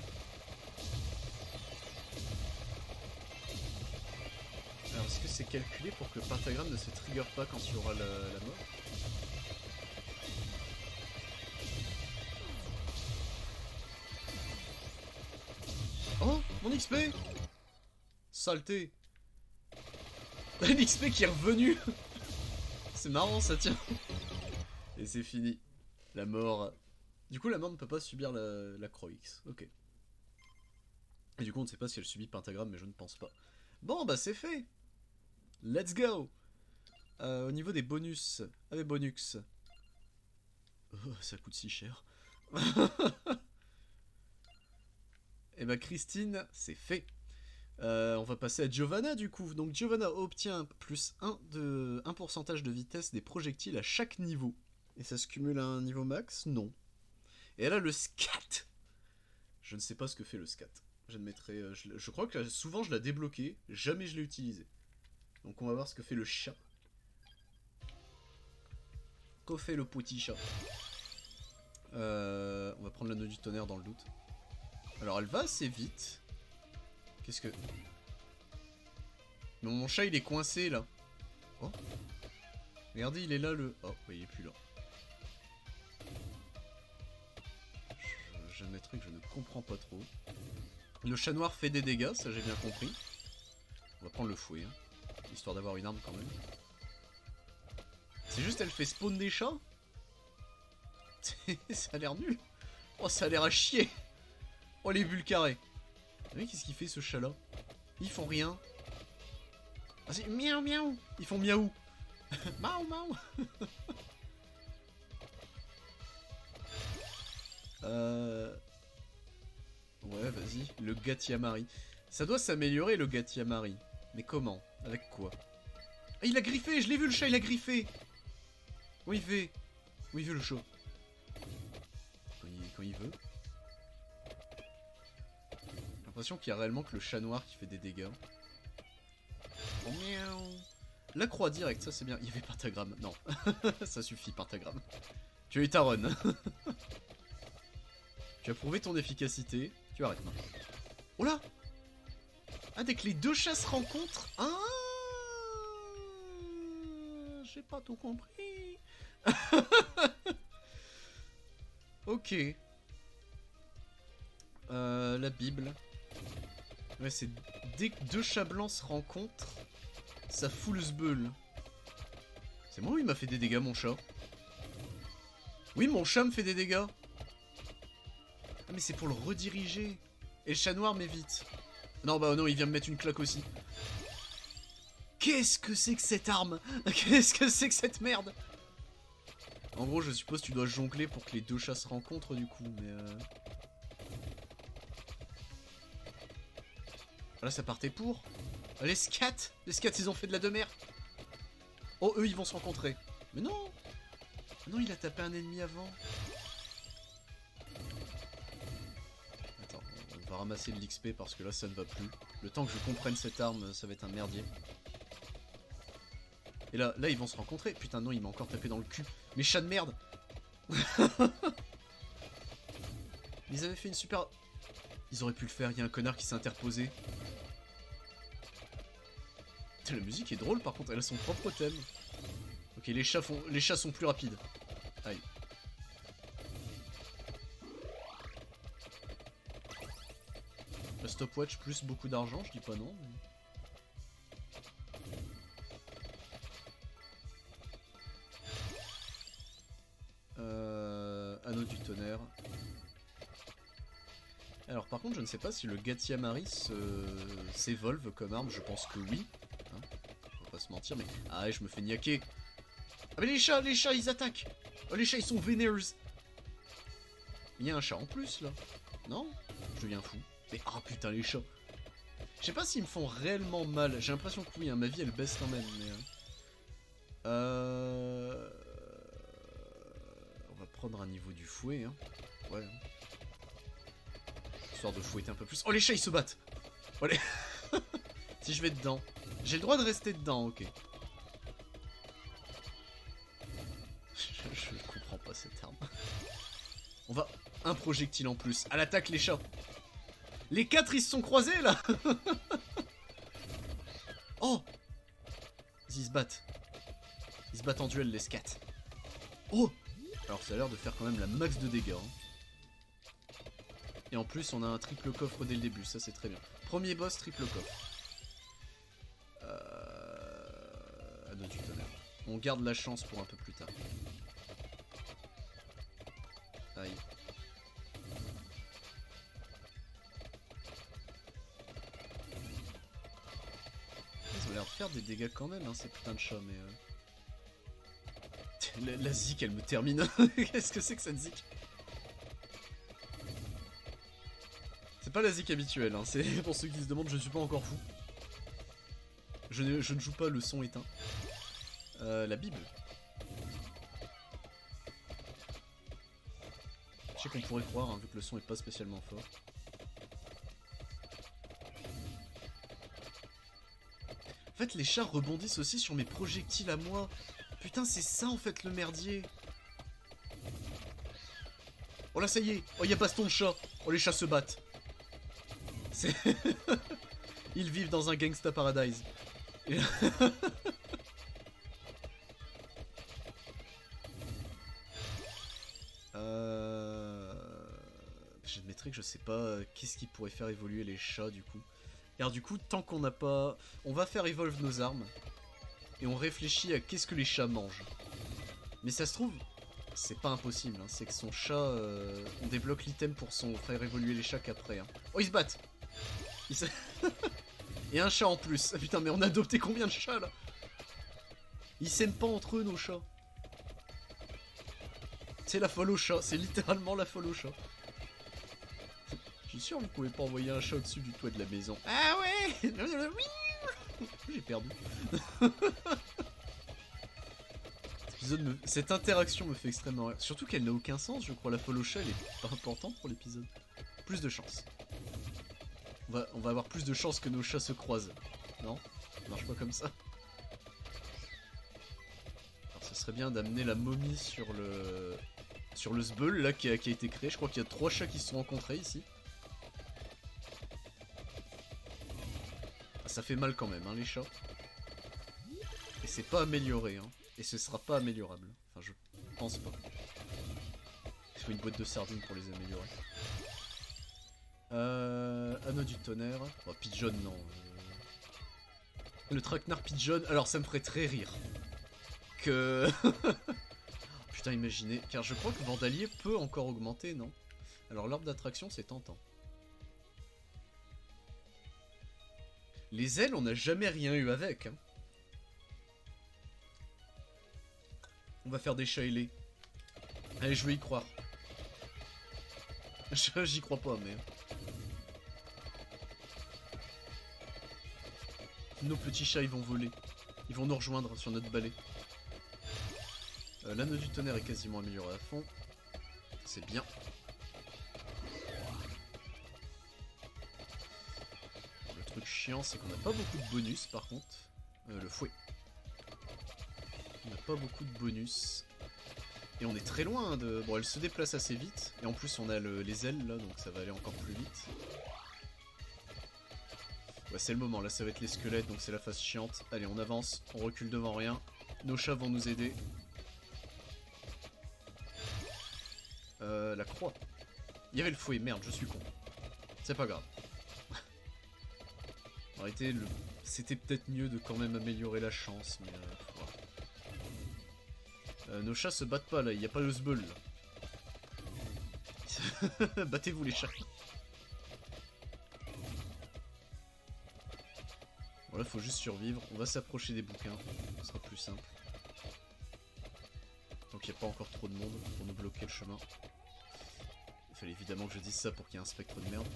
Alors est-ce que c'est calculé pour que le pentagramme ne se trigger pas quand il y aura la mort? Oh, mon XP! Saleté! L'XP qui est revenu. C'est marrant ça, tient. Et c'est fini. La mort. Du coup la mort ne peut pas subir la croix X. Ok. Et du coup on ne sait pas si elle subit pentagramme, mais je ne pense pas. Bon, bah c'est fait. Let's go. Au niveau des bonus. Ah, les bonus. Oh, ça coûte si cher. Et bah Christine, c'est fait. On va passer à Giovanna du coup. Donc Giovanna obtient plus 1 pourcentage de vitesse des projectiles à chaque niveau. Et ça se cumule à un niveau max? Non. Et elle a le scat. Je ne sais pas ce que fait le scat. J'admettrai. Je crois que souvent je l'ai débloqué, jamais je l'ai utilisé. Donc on va voir ce que fait le chat. Que fait le petit chat? On va prendre l'anneau du tonnerre dans le doute. Alors elle va assez vite. Qu'est-ce que... Non, mon chat il est coincé là. Oh. Regardez, il est là le... Oh, oui, il est plus là. J'admettrai que je ne comprends pas trop. Le chat noir fait des dégâts, ça j'ai bien compris. On va prendre le fouet, hein, histoire d'avoir une arme quand même. C'est juste elle fait spawn des chats. Ça a l'air nul. Oh, ça a l'air à chier. Oh, les bulles carrées. Mais qu'est-ce qu'il fait ce chat là? Ils font rien. Ah, c'est miaou miaou. Ils font miaou. Miaou miaou. Ouais, vas-y. Le Gatiamari. Ça doit s'améliorer le Gatiamari. Mais comment? Avec quoi? Ah, il a griffé. Je l'ai vu le chat, il a griffé. Où il fait? Où il veut le chat? Quand il veut. J'ai l'impression qu'il y a réellement que le chat noir qui fait des dégâts. Oh, miaou. La croix directe, ça c'est bien. Il y avait pentagramme. Non, ça suffit, pentagramme. Tu as eu ta run. Tu as prouvé ton efficacité. Tu arrêtes maintenant. Oh là! Ah, dès que les deux chats se rencontrent. Ah! J'ai pas tout compris. Ok. La Bible. Ouais, c'est dès que deux chats blancs se rencontrent, ça fout le sbeul. C'est moi ou il m'a fait des dégâts, mon chat? Oui, mon chat me fait des dégâts. Ah, mais c'est pour le rediriger. Et le chat noir m'évite. Non, bah non, il vient me mettre une claque aussi. Qu'est-ce que c'est que cette arme? Qu'est-ce que c'est que cette merde? En gros, je suppose que tu dois jongler pour que les deux chats se rencontrent, du coup, mais... Là, ça partait pour... Les scats! Les scats, ils ont fait de la demeure. Oh, eux, ils vont se rencontrer. Mais non! Non, il a tapé un ennemi avant. Attends, on va ramasser de l'XP parce que là, ça ne va plus. Le temps que je comprenne cette arme, ça va être un merdier. Et là, ils vont se rencontrer. Putain, non, il m'a encore tapé dans le cul. Mais chat de merde. Ils avaient fait une super... Ils auraient pu le faire, il y a un connard qui s'est interposé. La musique est drôle, par contre, elle a son propre thème. Ok, les chats sont plus rapides. Aïe. La stopwatch plus beaucoup d'argent, je dis pas non. Mais... Anneau du tonnerre. Alors par contre, je ne sais pas si le Gatiamari s'évolve comme arme, je pense que oui. Hein, on va pas se mentir, mais... Ah, je me fais niaquer. Ah mais les chats, ils attaquent. Oh, les chats, ils sont vénères. Il y a un chat en plus, là. Non? Je deviens fou. Mais ah putain, les chats. Je sais pas s'ils me font réellement mal. J'ai l'impression que oui, hein, ma vie, elle baisse quand même, mais... On va prendre un niveau du fouet, hein. Ouais. Histoire de fouetter un peu plus. Oh, les chats, ils se battent. Oh, les... Si je vais dedans. J'ai le droit de rester dedans, ok. Je comprends pas cette arme. On va... Un projectile en plus. À l'attaque, les chats. Les 4, ils se sont croisés, là. Oh. Ils se battent. Ils se battent en duel, les scats. Oh. Alors, ça a l'air de faire quand même la max de dégâts. Hein. Et en plus, on a un triple coffre dès le début. Ça, c'est très bien. Premier boss, triple coffre. Anneau du tonnerre. On garde la chance pour un peu plus tard. Aïe. l'air de faire des dégâts quand même, hein, ces putains de chats, mais... La zik, elle me termine. Qu'est-ce que c'est que cette zik? C'est pas la zik habituelle, hein. C'est pour ceux qui se demandent, je ne suis pas encore fou. Je ne joue pas le son éteint. La Bible. Je sais qu'on pourrait croire, hein, vu que le son est pas spécialement fort. En fait, les chats rebondissent aussi sur mes projectiles à moi. Putain, c'est ça en fait le merdier. Oh là, ça y est. Oh, y'a baston de chat. Oh, les chats se battent. Ils vivent dans un gangsta paradise. Et... J'admettrais que je sais pas qu'est-ce qui pourrait faire évoluer les chats du coup. Et alors du coup, tant qu'on n'a pas... On va faire evolve nos armes. Et on réfléchit à qu'est-ce que les chats mangent. Mais ça se trouve, c'est pas impossible. Hein. C'est que son chat... on débloque l'item pour faire évoluer les chats qu'après. Hein. Oh, ils se battent. Et un chat en plus. Ah, putain, mais on a adopté combien de chats là? Ils s'aiment pas entre eux, nos chats. C'est la folle au chat. C'est littéralement la folle au chat. Je suis sûr que vous pouvez pas envoyer un chat au-dessus du toit de la maison. Ah ouais. J'ai perdu. Cette interaction me fait extrêmement rire. Surtout qu'elle n'a aucun sens, je crois. La folle au chat, elle est pas importante pour l'épisode. Plus de chance. On va avoir plus de chance que nos chats se croisent. Non? Ça marche pas comme ça. Alors ça serait bien d'amener la momie sur le... Sur le Sbeul, là, qui a été créé. Je crois qu'il y a 3 chats qui se sont rencontrés, ici. Ah, ça fait mal quand même, hein, les chats. Et c'est pas amélioré, hein. Et ce sera pas améliorable. Enfin, je pense pas. Il faut une boîte de sardines pour les améliorer. Anneau du tonnerre. Oh, Pigeon, non. Le traquenard Pigeon. Alors, ça me ferait très rire. Que... Putain, imaginez. Car je crois que Vandalier peut encore augmenter, non? Alors, l'orbe d'attraction, c'est tentant. Les ailes, on n'a jamais rien eu avec, hein. On va faire des chats ailés. Allez, je vais y croire. J'y crois pas, mais... Nos petits chats, ils vont voler. Ils vont nous rejoindre sur notre balai. L'anneau du tonnerre est quasiment amélioré à fond. C'est bien. Le truc chiant, c'est qu'on n'a pas beaucoup de bonus, par contre. Le fouet. On n'a pas beaucoup de bonus. Et on est très loin de... Bon, elle se déplace assez vite. Et en plus, on a les ailes, là, donc ça va aller encore plus vite. Ouais, c'est le moment, là, ça va être les squelettes, donc c'est la phase chiante. Allez, on avance, on recule devant rien. Nos chats vont nous aider. La croix. Il y avait le fouet, merde, je suis con. C'est pas grave. En réalité, c'était peut-être mieux de quand même améliorer la chance, mais... nos chats se battent pas, là, il n'y a pas le Sbeul, là. Battez-vous, les chats. Voilà, faut juste survivre. On va s'approcher des bouquins, ce sera plus simple. Donc il n'y a pas encore trop de monde pour nous bloquer le chemin. Il fallait évidemment que je dise ça pour qu'il y ait un spectre de merde.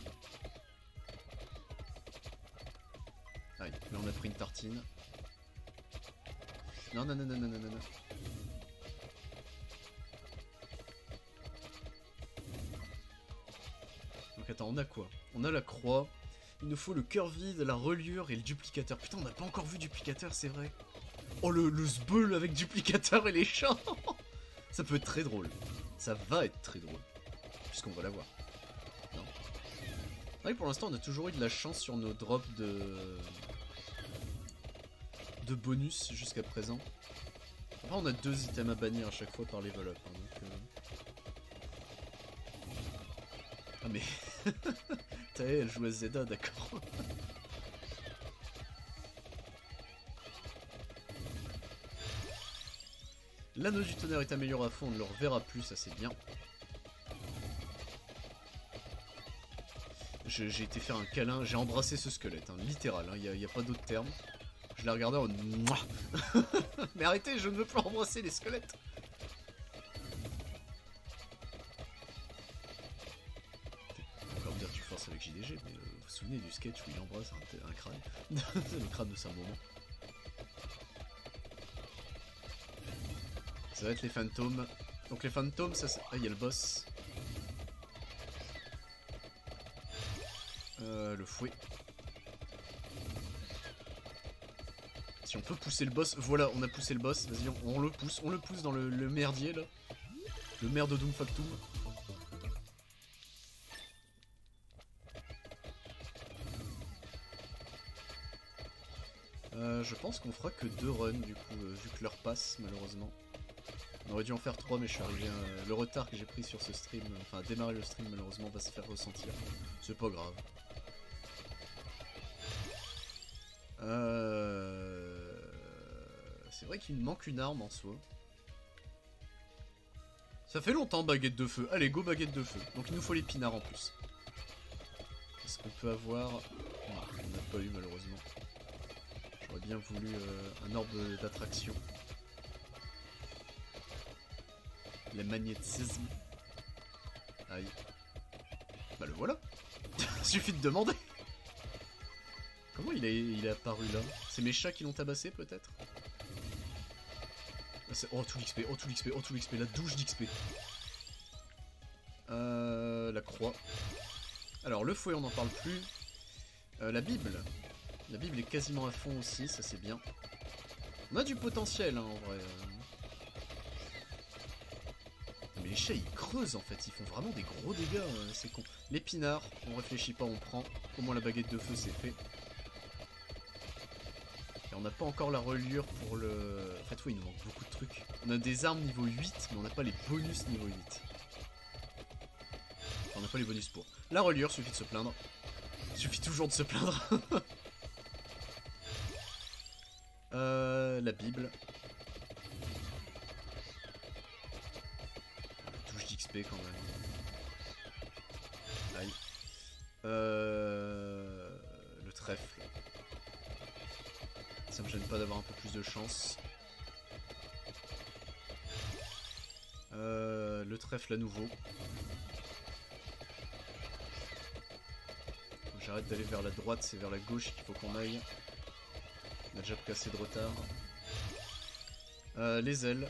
Aïe, là on a pris une tartine. Non, non, non, non, non, non, non. Donc attends, on a quoi? On a la croix. Il nous faut le cœur vide, la reliure et le duplicateur. Putain, on n'a pas encore vu duplicateur, c'est vrai. Oh, le Sbeul avec duplicateur et les chats. Ça peut être très drôle. Ça va être très drôle. Puisqu'on va l'avoir. Non. C'est vrai que pour l'instant, on a toujours eu de la chance sur nos drops de bonus jusqu'à présent. Après, on a 2 items à bannir à chaque fois par level up. Hein, donc, Ah mais... T'as elle joue à Zelda, d'accord. L'anneau du tonnerre est amélioré à fond, on ne le reverra plus, ça c'est bien. J'ai été faire un câlin, j'ai embrassé ce squelette, hein, littéral, il n'y a pas d'autre terme. Je l'ai regardé en... Mouah. Mais arrêtez, je ne veux plus embrasser les squelettes. Encore dire tu forces avec JDG, mais vous vous souvenez du sketch où il embrasse un crâne. Le crâne de Saint-Moment. Ça va être les fantômes. Donc les fantômes, ça c'est... Ah, il y a le boss. Le fouet. Si on peut pousser le boss, voilà, on a poussé le boss, vas-y, on le pousse dans le merdier là. Le merde de Doom Factum. Je pense qu'on fera que 2 runs du coup, vu que l'heure passe malheureusement. On aurait dû en faire 3 mais je suis arrivé le retard que j'ai pris sur ce stream, enfin démarrer le stream malheureusement va se faire ressentir. C'est pas grave. C'est vrai qu'il me manque une arme en soi. Ça fait longtemps baguette de feu. Allez, go baguette de feu. Donc il nous faut l'épinard en plus. Est-ce qu'on peut avoir... Non, on n'a pas eu malheureusement. J'aurais bien voulu un orbe d'attraction. Le magnétisme. Aïe. Bah le voilà. Suffit de demander. Comment il est apparu là? C'est mes chats qui l'ont tabassé peut-être? Oh tout l'XP, oh tout l'XP, oh tout l'XP, la douche d'XP. La croix. Alors le fouet on n'en parle plus. La Bible. La Bible est quasiment à fond aussi, ça c'est bien. On a du potentiel hein, en vrai. Mais les chats ils creusent en fait, ils font vraiment des gros dégâts, c'est con. L'épinard, on réfléchit pas, on prend. Au moins la baguette de feu c'est fait. Et on n'a pas encore la reliure pour le... En fait oui, il nous manque beaucoup de trucs. On a des armes niveau 8, mais on n'a pas les bonus niveau 8. Enfin, on n'a pas les bonus pour. La reliure, suffit de se plaindre. Suffit toujours de se plaindre. La Bible. Touche d'XP quand même. Aïe. Le trèfle. Ça me gêne pas d'avoir un peu plus de chance. Le trèfle à nouveau. J'arrête d'aller vers la droite, c'est vers la gauche qu'il faut qu'on aille. On a déjà pris assez de retard. Les ailes.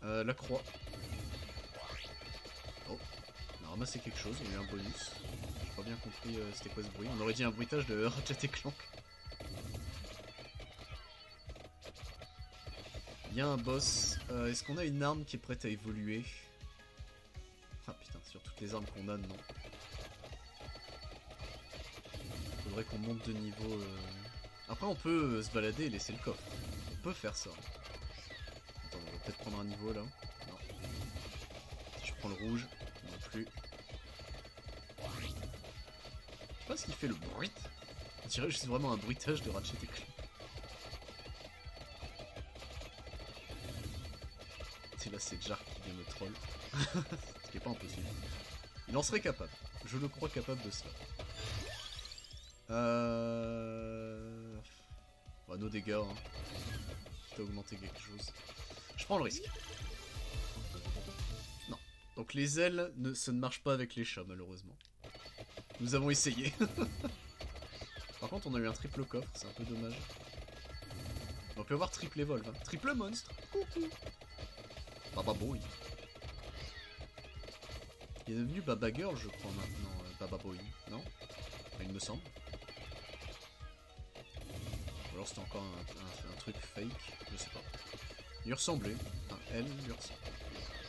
La croix. Oh, on a ramassé quelque chose, il y a eu un bonus. J'ai pas bien compris c'était quoi ce bruit. On aurait dit un bruitage de Ratchet & Clank. Il y a un boss. Est-ce qu'on a une arme qui est prête à évoluer? Ah putain, sur toutes les armes qu'on a, non. Faudrait qu'on monte de niveau. Après, on peut se balader et laisser le coffre. On peut faire ça. Attends, on va peut-être prendre un niveau là. Non. Si je prends le rouge, non plus. Je sais pas ce qu'il fait le bruit. On dirait juste vraiment un bruitage de Ratchet & Clank. C'est là, c'est Jark qui vient me troll. Ce qui est pas impossible. Il en serait capable. Je le crois capable de cela. Bah, nos dégâts, hein. Quitte à augmenter quelque chose. Je prends le risque. Non. Donc les ailes, ça ne marche pas avec les chats, malheureusement. Nous avons essayé. Par contre, on a eu un triple coffre, c'est un peu dommage. On peut avoir triple evolve. Hein. Triple monstre. Coucou. Baba Boy. Il est devenu Baba Girl, je crois, maintenant, Baba Boy. Non? Enfin, il me semble. Ou alors c'était encore un truc fake, je sais pas. Il lui ressemblait. Enfin, elle lui ressemblait.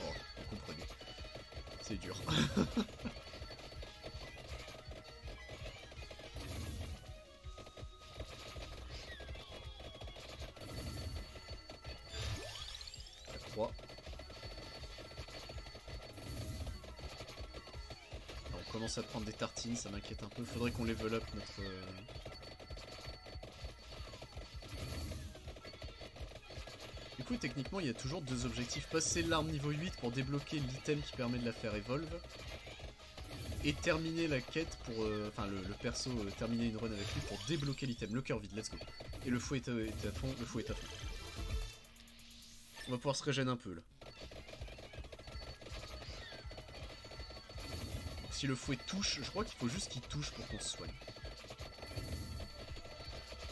Oh, vous comprenez. C'est dur. La croix. Alors, on commence à prendre des tartines, ça m'inquiète un peu. Faudrait qu'on level up notre... Du coup, techniquement, il y a toujours 2 objectifs. Passer l'arme niveau 8 pour débloquer l'item qui permet de la faire evolve. et terminer la quête pour... Enfin, le perso terminer une run avec lui pour débloquer l'item. Le cœur vide, let's go. Et le fouet est à fond, le fouet est à fond. On va pouvoir se régénérer un peu, là. Donc, si le fouet touche, je crois qu'il faut juste qu'il touche pour qu'on se soigne.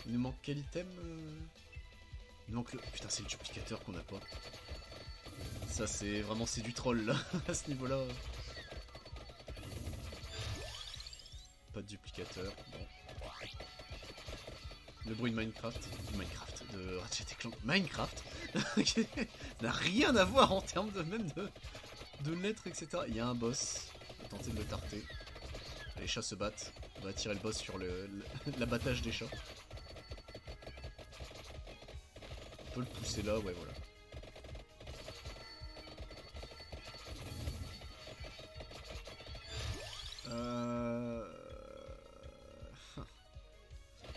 Il nous manque quel item Il nous manque le... Putain, c'est le duplicateur qu'on a pas. Ça, c'est vraiment... C'est du troll, là, à ce niveau-là. Pas de duplicateur, bon. Le bruit de Minecraft. De Ratchet & Clank. Minecraft ça n'a rien à voir en termes de même de lettres, etc. Il y a un boss. On va tenter de le tarter. Les chats se battent. On va attirer le boss sur l'abattage des chats. On peut le pousser là, ouais, voilà.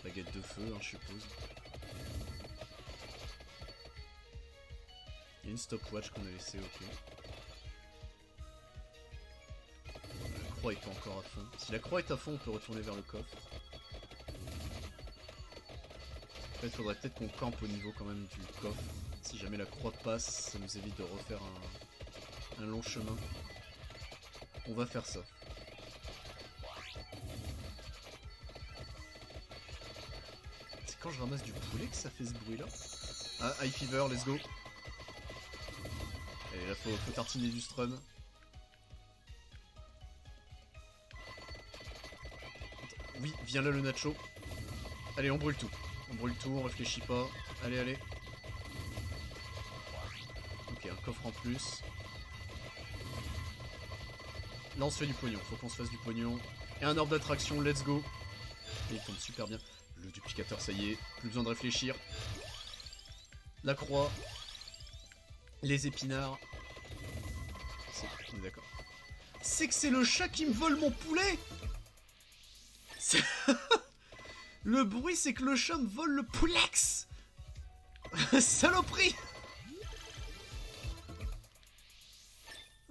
Baguette de feu, hein, je suppose. Il y a une stopwatch qu'on a laissée, ok. La croix est pas encore à fond. Si la croix est à fond, on peut retourner vers le coffre. En fait, il faudrait peut-être qu'on campe au niveau quand même du coffre. Si jamais la croix passe, ça nous évite de refaire un long chemin. On va faire ça. C'est quand je ramasse du poulet que ça fait ce bruit là. Ah, High Fever, let's go. Allez, là faut tartiner du strum. Oui, viens là le nacho. Allez, on brûle tout. On brûle tout, on réfléchit pas. Allez, allez. Ok, un coffre en plus. Là on se fait du pognon, faut qu'on se fasse du pognon. Et un orbe d'attraction, let's go. Et il tombe super bien. Le duplicateur, ça y est, plus besoin de réfléchir. La croix. Les épinards. On est d'accord. C'est que c'est le chat qui me vole mon poulet. Le bruit, c'est que le chat me vole le poulex. Saloperie.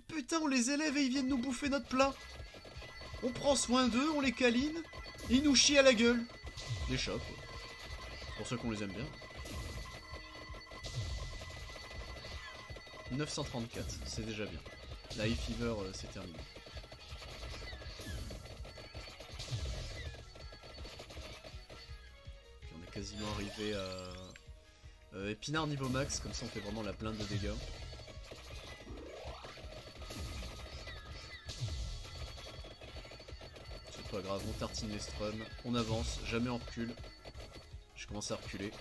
Putain, on les élève et ils viennent nous bouffer notre plat. On prend soin d'eux, on les câline, et ils nous chient à la gueule. Les chats, quoi. C'est pour ça qu'on les aime bien. 934, c'est déjà bien. La High Fever, c'est terminé. Puis on est quasiment arrivé à... Épinard niveau max, comme ça on fait vraiment la blinde de dégâts. C'est pas grave, on tartine les strums, on avance, jamais on recule. Je commence à reculer.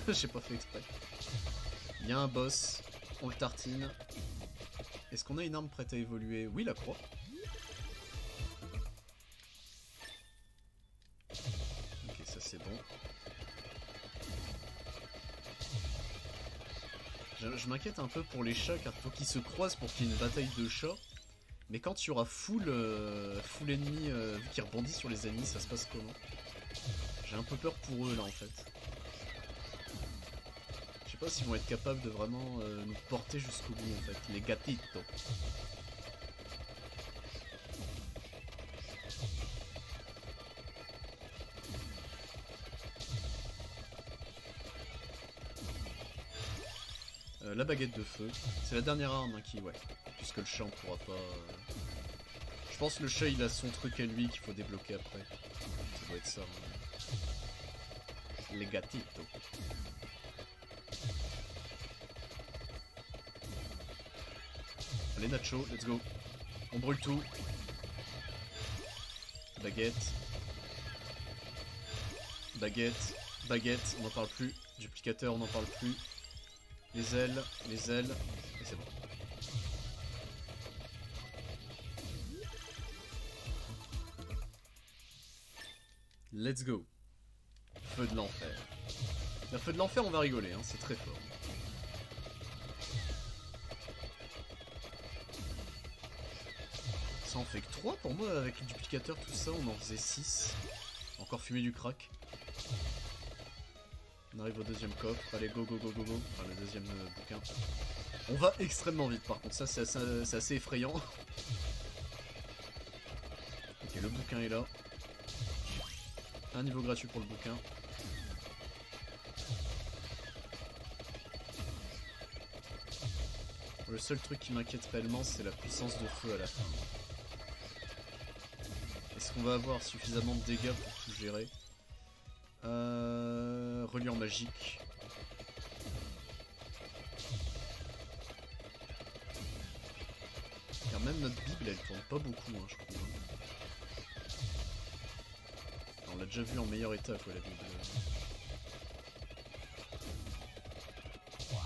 J'ai pas fait exprès. Il y a un boss, on le tartine. Est-ce qu'on a une arme prête à évoluer? Oui, la croix. Ok, ça c'est bon. Je m'inquiète un peu pour les chats car il faut qu'ils se croisent pour qu'il y ait une bataille de chats. Mais quand il y aura full ennemi, vu qu'ils rebondissent sur les ennemis, ça se passe comment? J'ai un peu peur pour eux là en fait. Je sais pas s'ils vont être capables de vraiment nous porter jusqu'au bout en fait, les gatitos. La baguette de feu, c'est la dernière arme hein, qui, ouais, puisque le chat on pourra pas... Je pense que le chat il a son truc à lui qu'il faut débloquer après. Ça doit être ça. Les gatitos. Allez Nacho, let's go. On brûle tout. Baguette. Baguette. Baguette, on n'en parle plus. Duplicateur, on n'en parle plus. Les ailes, et c'est bon. Let's go. Feu de l'enfer. La feu de l'enfer, on va rigoler, hein, c'est très fort. Ça en fait que 3 pour moi, avec le duplicateur, tout ça, on en faisait 6. Encore fumer du crack. On arrive au deuxième coffre, allez go go go go go, enfin le deuxième bouquin. On va extrêmement vite par contre, ça c'est assez effrayant. le bouquin est là. Un niveau gratuit pour le bouquin. Le seul truc qui m'inquiète réellement, c'est la puissance de feu à la fin. Est-ce qu'on va avoir suffisamment de dégâts pour tout gérer? Reliure magique. Car même notre Bible, elle tourne pas beaucoup, hein, je trouve. On l'a déjà vu en meilleur état, quoi, la Bible.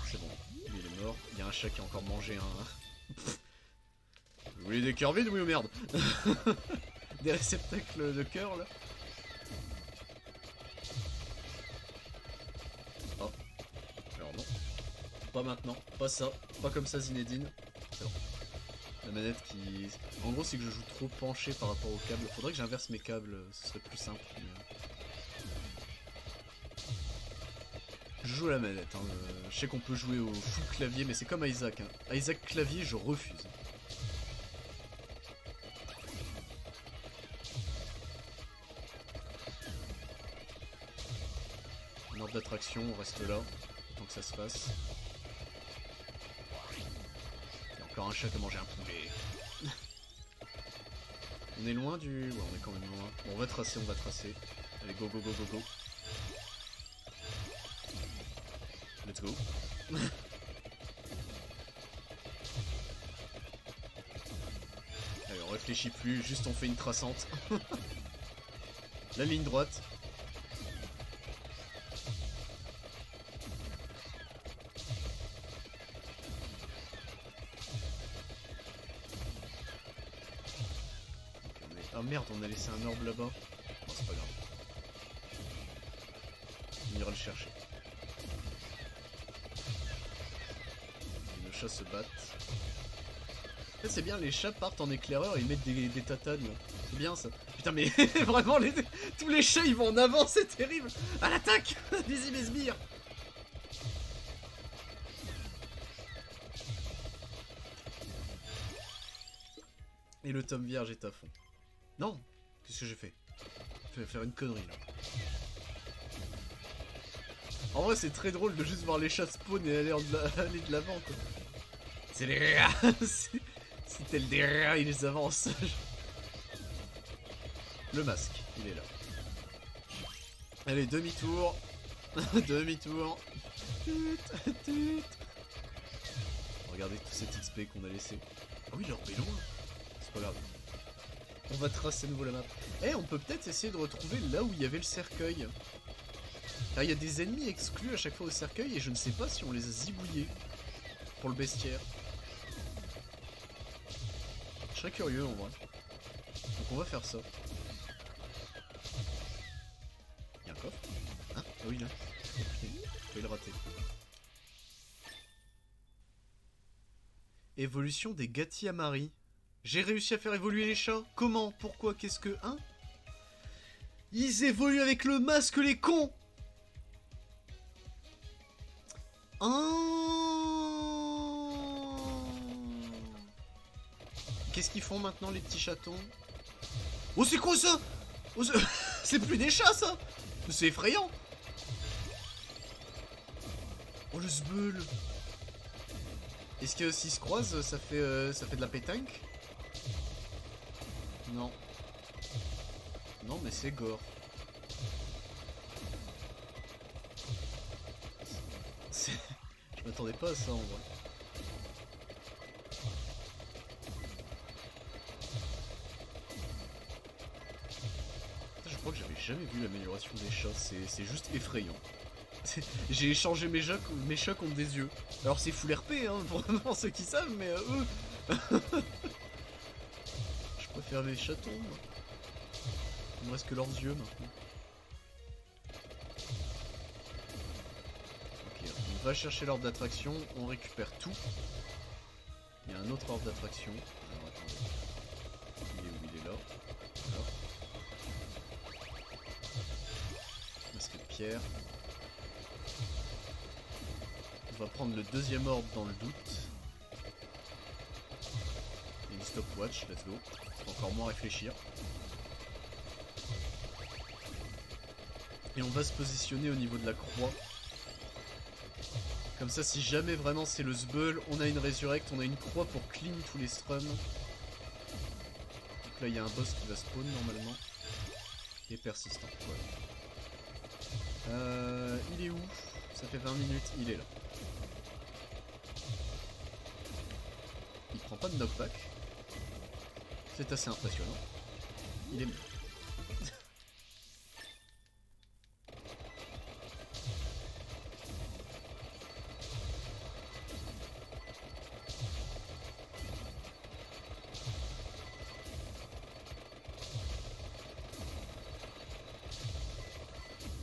C'est bon, lui il est mort. Il y a un chat qui a encore mangé un... Vous voulez des cœurs vides, oui ou merde? Des réceptacles de cœur, là. Oh. Alors non. Pas maintenant. Pas ça. Pas comme ça, Zinedine. C'est bon. La manette qui... En gros, c'est que je joue trop penché par rapport au câble. Faudrait que j'inverse mes câbles, ce serait plus simple. Mais... Je joue à la manette. Hein. Je sais qu'on peut jouer au full clavier, mais c'est comme Isaac. Hein. Isaac clavier, je refuse. Un ordre d'attraction, on reste là, tant que ça se passe. Il y a encore un chat qui a mangé un poulet. On est loin du... Ouais, on est quand même loin. Bon, on va tracer, on va tracer. Allez, go, go, go, go, go. Let's go. Allez, on réfléchit plus, juste on fait une traçante. La ligne droite. Oh merde, on a laissé un orbe là-bas. Bon, c'est pas grave. On ira le chercher. Et nos chats se battent. En fait, c'est bien, les chats partent en éclaireur et ils mettent des tatanes. C'est bien ça. Putain, mais vraiment, tous les chats ils vont en avant, c'est terrible. À l'attaque. Allez-y, mes sbires. Et le tome vierge est à fond. Non! Qu'est-ce que j'ai fait? Je vais faire une connerie là. En vrai, c'est très drôle de juste voir les chats spawn et aller de l'avant quoi. C'est les rats! C'est tel des rats, ils avancent. Le masque, il est là. Allez, demi-tour. Demi-tour. Regardez tout cet XP qu'on a laissé. Ah oui, l'orbe est loin. C'est pas grave. On va tracer à nouveau la map. Eh, on peut peut-être essayer de retrouver là où il y avait le cercueil. Car il y a des ennemis exclus à chaque fois au cercueil et je ne sais pas si on les a zibouillés pour le bestiaire. Je serais curieux en vrai. Donc on va faire ça. Il y a un coffre. Hein? Ah oui là. Oh, putain, je vais le rater. Évolution des Gatti Amari. J'ai réussi à faire évoluer les chats. Comment? Pourquoi? Qu'est-ce que... Hein? Ils évoluent avec le masque, les cons! Oh. Qu'est-ce qu'ils font maintenant, les petits chatons? Oh, c'est quoi ça? Oh, c'est plus des chats, ça! C'est effrayant! Oh, le zbeul! Est-ce que s'ils se croisent, ça fait de la pétanque? Non. Non, mais c'est gore. Je m'attendais pas à ça en vrai. Je crois que j'avais jamais vu l'amélioration des chats, c'est juste effrayant. J'ai échangé mes chats contre des yeux. Alors c'est full RP hein, pour ceux qui savent, mais eux... Je préfère les chatons. Moi. Il me reste que leurs yeux maintenant. Ok, on va chercher l'orbe d'attraction, on récupère tout. Il y a un autre orbe d'attraction. Alors attendez. Il est où? Il est là. Là. Masque de pierre. On va prendre le deuxième orbe dans le doute. Et une stopwatch, let's go. Faut encore moins réfléchir. Et on va se positionner au niveau de la croix. Comme ça, si jamais vraiment c'est le Zbeul, on a une Resurrect, on a une croix pour clean tous les strums. Donc là, il y a un boss qui va spawn normalement. Et persistant, ouais. Il est où? Ça fait 20 minutes, il est là. Il prend pas de knockback. C'est assez impressionnant. Il est mort.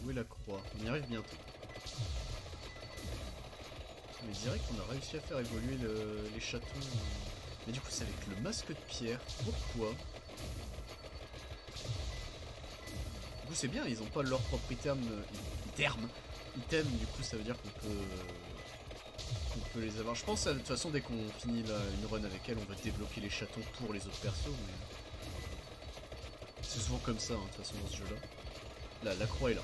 Où est la croix? On y arrive bientôt. Mais direct on a réussi à faire évoluer les châteaux. Mais du coup c'est avec le masque de pierre. Pourquoi? Du coup c'est bien, ils ont pas leur propre item. Item, du coup ça veut dire qu'on peut les avoir. Je pense de toute façon dès qu'on finit une run avec elle, on va débloquer les châteaux pour les autres persos. Mais c'est souvent comme ça, hein, de toute façon dans ce jeu là. Là, la croix est là.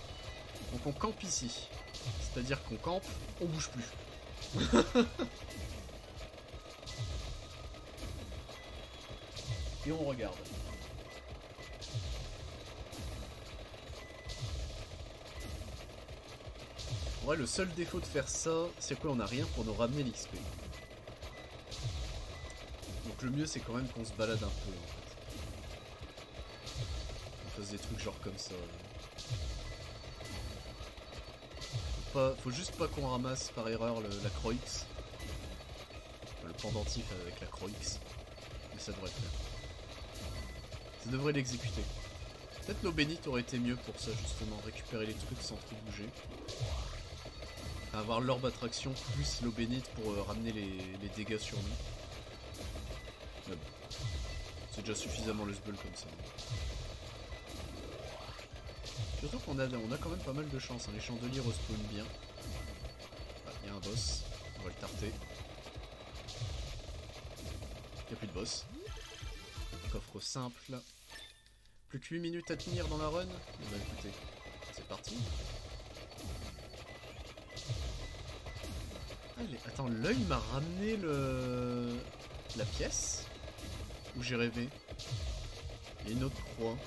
Donc on campe ici. C'est-à-dire qu'on campe, on bouge plus. Et on regarde. Ouais, le seul défaut de faire ça, c'est quoi? On n'a rien pour nous ramener l'XP. Donc le mieux c'est quand même qu'on se balade un peu en fait. On fasse des trucs genre comme ça. Faut juste pas qu'on ramasse par erreur la Croix X. Enfin, le pendentif avec la Croix X. Mais ça devrait le faire. Ça devrait l'exécuter. Peut-être l'eau bénite aurait été mieux pour ça justement, récupérer les trucs sans trop bouger. Avoir l'orbe attraction plus l'eau bénite pour ramener les dégâts sur nous. Mais bon. C'est déjà suffisamment le Zbeul comme ça. Surtout qu'on a quand même pas mal de chance, hein. Les chandeliers respawnent bien. Ah, il y a un boss, on va le tarter. Il n'y a plus de boss. Coffre simple. Plus que 8 minutes à tenir dans la run. Bah écoutez, c'est parti. Allez, attends, l'œil m'a ramené la pièce. Ou j'ai rêvé. Il y a une autre croix.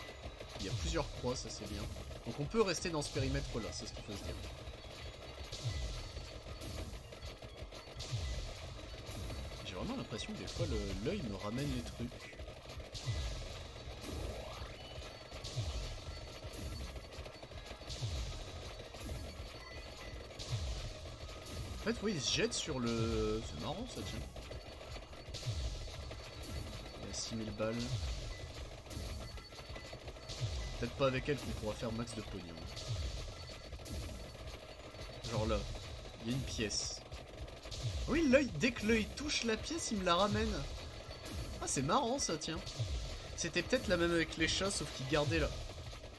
Il y a plusieurs croix, ça c'est bien. Donc on peut rester dans ce périmètre là, c'est ce qu'il faut se dire. J'ai vraiment l'impression que des fois l'œil me ramène les trucs. En fait, oui, il se jette sur le... C'est marrant ça, tiens. Il y a 6000 balles. Peut-être pas avec elle qu'on pourra faire max de pognon. Genre là, il y a une pièce. Oui, l'œil, dès que l'œil touche la pièce, il me la ramène. Ah, c'est marrant ça, tiens. C'était peut-être la même avec les chats, sauf qu'il gardait là.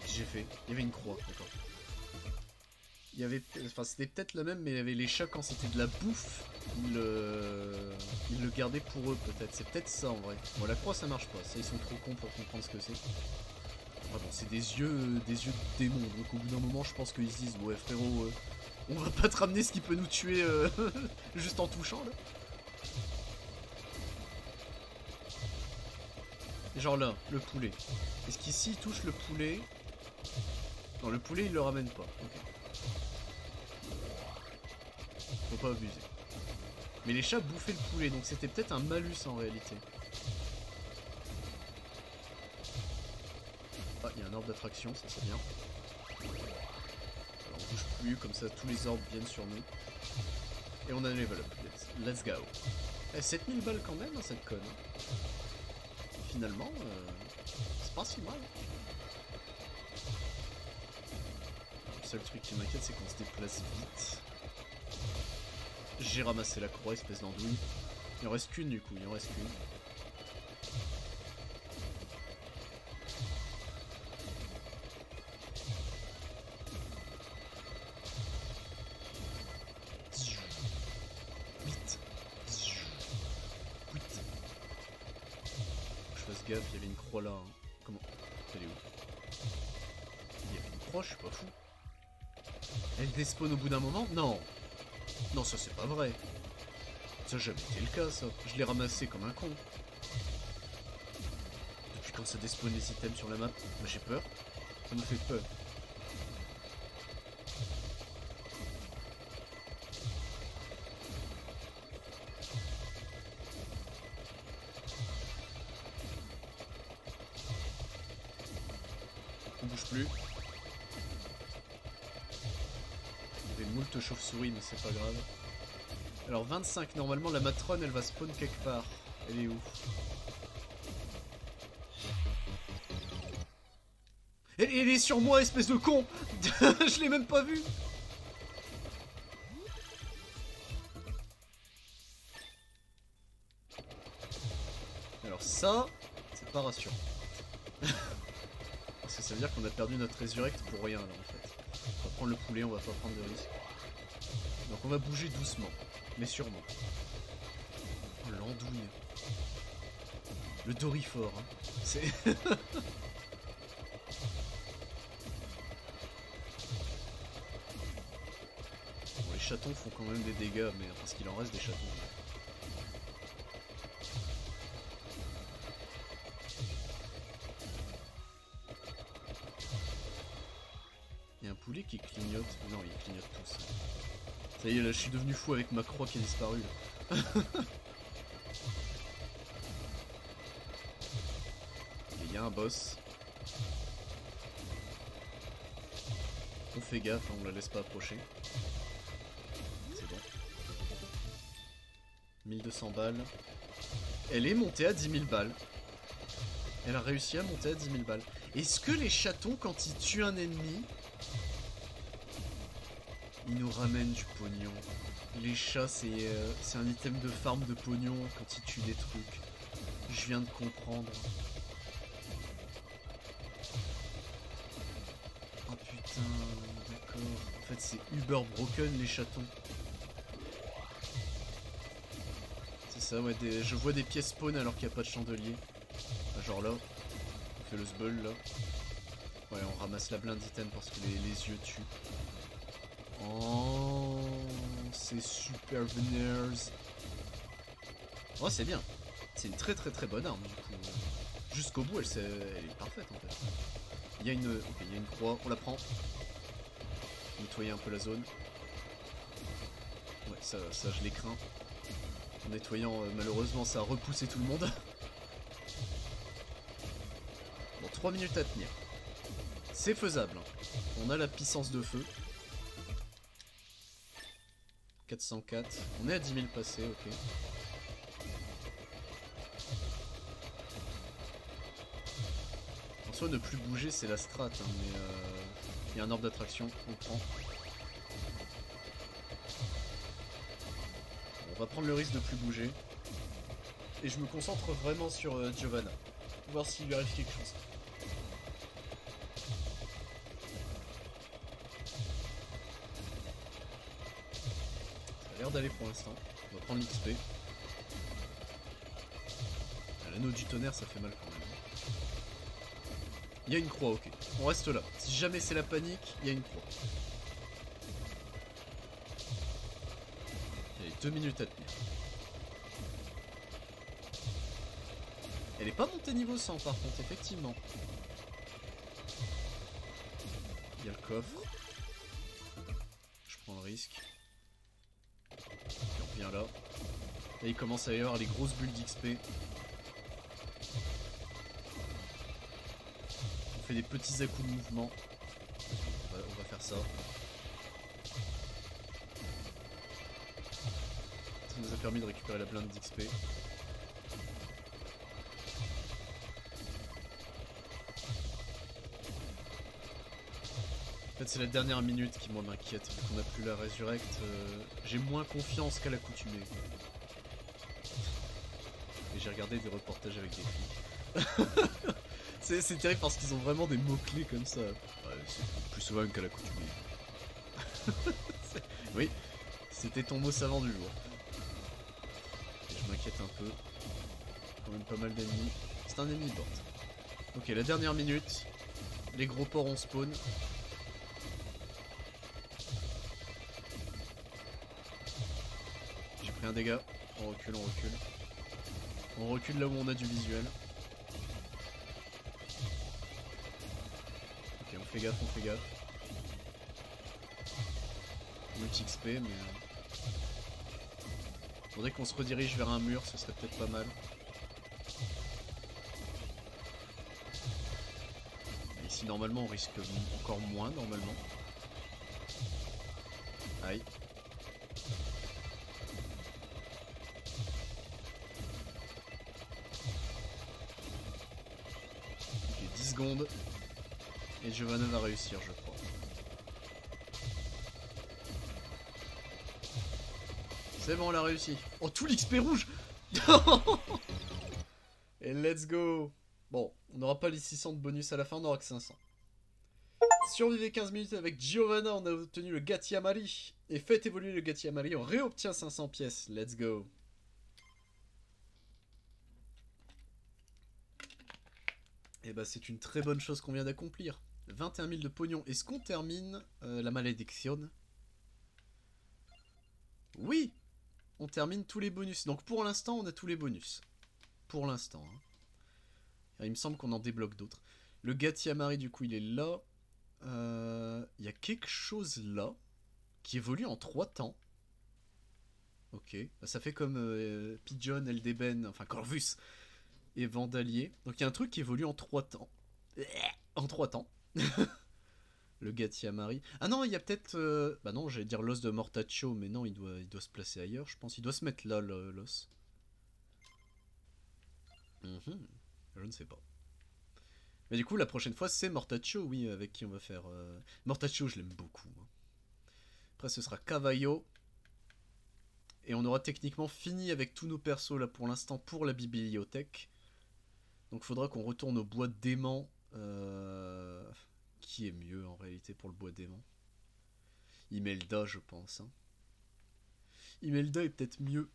J'ai fait. Il y avait une croix, d'accord. Il y avait, enfin c'était peut-être la même, mais il y avait les chats quand c'était de la bouffe, ils le gardaient pour eux peut-être. C'est peut-être ça en vrai. Bon, la croix ça marche pas, ça ils sont trop cons pour comprendre ce que c'est. Ah bon, c'est des yeux de démon, donc au bout d'un moment je pense qu'ils se disent ouais frérot, on va pas te ramener ce qui peut nous tuer juste en touchant là. Genre là, le poulet. Est-ce qu'ici il touche le poulet? Non, le poulet il le ramène pas, ok. Faut pas abuser. Mais les chats bouffaient le poulet, donc c'était peut-être un malus en réalité. Ah, il y a un orbe d'attraction, ça c'est bien. Alors on bouge plus, comme ça tous les orbes viennent sur nous. Et on a un level up, let's go. Eh, 7000 balles quand même, hein, cette conne. Finalement, c'est pas si mal. Alors, le seul truc qui m'inquiète, c'est qu'on se déplace vite. J'ai ramassé la croix, espèce d'andouille. Il en reste qu'une du coup, il en reste qu'une. Vite. Vite. Je fasse gaffe, il y avait une croix là. Hein. Comment? Elle est où? Il y avait une croix, je suis pas fou. Elle despawn au bout d'un moment? Non. Non, ça c'est pas vrai. Ça n'a jamais été le cas, ça. Je l'ai ramassé comme un con. Depuis quand ça despawn les items sur la map? Bah, j'ai peur. Ça me fait peur. On bouge plus. Il y avait moult chauves-souris, mais c'est pas grave. Alors 25, normalement la matrone elle va spawn quelque part. Elle est où? Elle est sur moi, espèce de con. Je l'ai même pas vu. Alors ça, c'est pas rassurant. Parce que ça veut dire qu'on a perdu notre résurrect pour rien là en fait. On va prendre le poulet, on va pas prendre de risque. Donc on va bouger doucement, mais sûrement. Oh l'andouille. Le dorifort, hein. C'est... Bon, les chatons font quand même des dégâts, mais parce qu'il en reste des chatons. Il y a un poulet qui clignote. Non, il clignote tous. Ça y est, là, je suis devenu fou avec ma croix qui a disparu. Là. Il y a un boss. On fait gaffe, hein, on la laisse pas approcher. C'est bon. 1200 balles. Elle est montée à 10 000 balles. Elle a réussi à monter à 10 000 balles. Est-ce que les chatons, quand ils tuent un ennemi, ils nous ramènent du pognon? Les chats, c'est un item de farm de pognon quand ils tuent des trucs. Je viens de comprendre. Oh putain, d'accord. En fait, c'est uber broken les chatons. C'est ça, ouais. Je vois des pièces spawn alors qu'il n'y a pas de chandelier. Genre là. On fait le sbull là. Ouais, on ramasse la blinde d'item parce que les yeux tuent. Oh, c'est super vénères. Oh, c'est bien. C'est une très bonne arme du coup. Jusqu'au bout, elle est parfaite en fait. Il y a une croix, on la prend. Nettoyer un peu la zone. Ouais, ça je l'ai craint. En nettoyant, malheureusement, ça a repoussé tout le monde. Bon, 3 minutes à tenir. C'est faisable. Hein. On a la puissance de feu. 404. On est à 10 000 passés, ok. En soi, ne plus bouger, c'est la strat, hein, mais il y a un ordre d'attraction, on prend. On va prendre le risque de plus bouger. Et je me concentre vraiment sur Giovanna. Voir s'il lui arrive quelque chose. Ça a l'air d'aller pour l'instant. On va prendre l'XP. L'anneau du tonnerre, ça fait mal quand même. Il y a une croix, ok. On reste là. Si jamais c'est la panique, il y a une croix. Il y a 2 minutes à tenir. Elle est pas montée niveau 100 par contre, effectivement. Il y a le coffre. Je prends le risque. Et on vient là. Là il commence à y avoir les grosses bulles d'XP. On fait des petits à-coups de mouvement. On va faire ça. Ça nous a permis de récupérer la blinde d'XP. En fait c'est la dernière minute qui moi m'inquiète, vu qu'on n'a plus la résurrect, j'ai moins confiance qu'à l'accoutumée. Et j'ai regardé des reportages avec des filles. c'est terrible parce qu'ils ont vraiment des mots-clés comme ça. Ouais, c'est plus souvent qu'à l'accoutumée. Oui, c'était ton mot savant du jour. Et je m'inquiète un peu. Quand même pas mal d'ennemis. C'est un ennemi porte. Ok, la dernière minute. Les gros porcs on spawn. fait un dégât. On recule, on recule. On recule là où on a du visuel. Ok, on fait gaffe, on fait gaffe. Multi XP, mais... faudrait qu'on se redirige vers un mur, ce serait peut-être pas mal. Et ici, normalement, on risque encore moins, normalement. Aïe. Ok, 10 secondes. Et Giovanna va réussir, je crois. C'est bon, on l'a réussi. Oh, tout l'XP rouge. Et let's go. Bon, on n'aura pas les 600 de bonus à la fin, on n'aura que 500. Survivez 15 minutes avec Giovanna, on a obtenu le Gatiamari. Et faites évoluer le Gatiamari, on réobtient 500 pièces. Let's go. Et bah c'est une très bonne chose qu'on vient d'accomplir. 21 000 de pognon. Est-ce qu'on termine la malédiction? Oui. On termine tous les bonus. Donc pour l'instant, on a tous les bonus. Pour l'instant. Hein. Il me semble qu'on en débloque d'autres. Le Gatiamari, du coup, il est là. Il y a quelque chose là qui évolue en 3 temps. Ok. Bah, ça fait comme Pigeon, Eldeben, enfin Corvus et Vandalier. Donc il y a un truc qui évolue en 3 temps. En 3 temps. Le Gatiamari. Ah non, il y a peut-être... Bah non, j'allais dire l'os de Mortaccio, mais non, il doit se placer ailleurs, je pense. Il doit se mettre là, l'os. Je ne sais pas. Mais du coup, la prochaine fois, c'est Mortaccio, oui, avec qui on va faire... Mortaccio, je l'aime beaucoup. Hein. Après, ce sera Cavallo. Et on aura techniquement fini avec tous nos persos, là, pour l'instant, pour la bibliothèque. Donc, faudra qu'on retourne au bois d'aimant. Qui est mieux, en réalité, pour le bois d'aimant? Imelda, je pense. Hein. Imelda est peut-être mieux.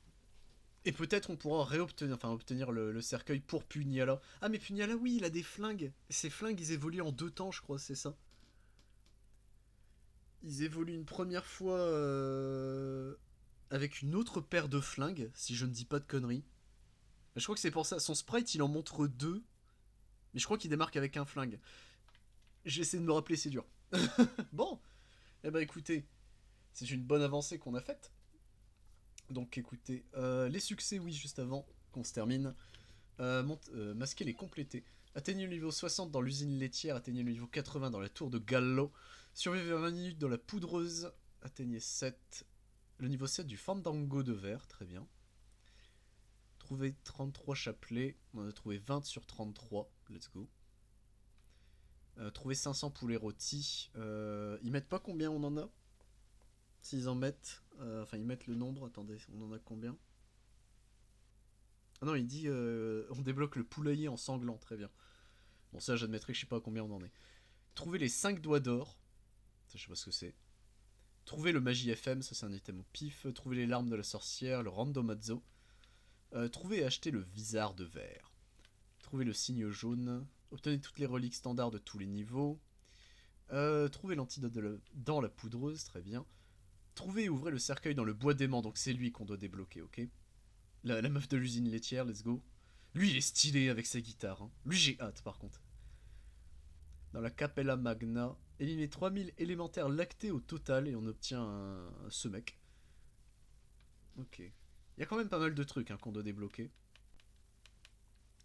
Et peut-être on pourra réobtenir, enfin obtenir le cercueil pour Pugnala. Ah mais Pugnala, oui, il a des flingues. Ces flingues, ils évoluent en 2 temps, je crois, c'est ça. Ils évoluent une première fois avec une autre paire de flingues, si je ne dis pas de conneries. Je crois que c'est pour ça. Son sprite, il en montre 2. Mais je crois qu'il démarque avec un flingue. J'essaie de me rappeler, c'est dur. Bon, eh ben écoutez, c'est une bonne avancée qu'on a faite. Donc écoutez, les succès, oui, juste avant qu'on se termine. Masquer les compléter. Atteignez le niveau 60 dans l'usine laitière, atteignez le niveau 80 dans la tour de Gallo. Survivez 20 minutes dans la poudreuse, atteignez 7. Le niveau 7 du Fandango de verre, très bien. Trouvez 33 chapelets, on en a trouvé 20 sur 33, let's go. Trouver 500 poulets rôtis. Ils mettent pas combien on en a? S'ils en mettent, enfin ils mettent le nombre, attendez, on en a combien? Ah non, il dit on débloque le poulailler en sanglant, très bien. Bon, ça, j'admettrai que je sais pas à combien on en est. Trouver les 5 doigts d'or. Ça, je sais pas ce que c'est. Trouver le magie FM, ça c'est un item au pif. Trouver les larmes de la sorcière, le randomazzo. Trouver et acheter le visard de verre. Trouver le signe jaune. Obtenez toutes les reliques standards de tous les niveaux. Trouver l'antidote dans la poudreuse, très bien. Trouver et ouvrez le cercueil dans le bois d'aimant, donc c'est lui qu'on doit débloquer, ok? La meuf de l'usine laitière, let's go. Lui, il est stylé avec sa guitare. Hein. Lui, j'ai hâte, par contre. Dans la Capella Magna, éliminer 3000 élémentaires lactés au total et on obtient ce mec. Ok. Il y a quand même pas mal de trucs hein, qu'on doit débloquer.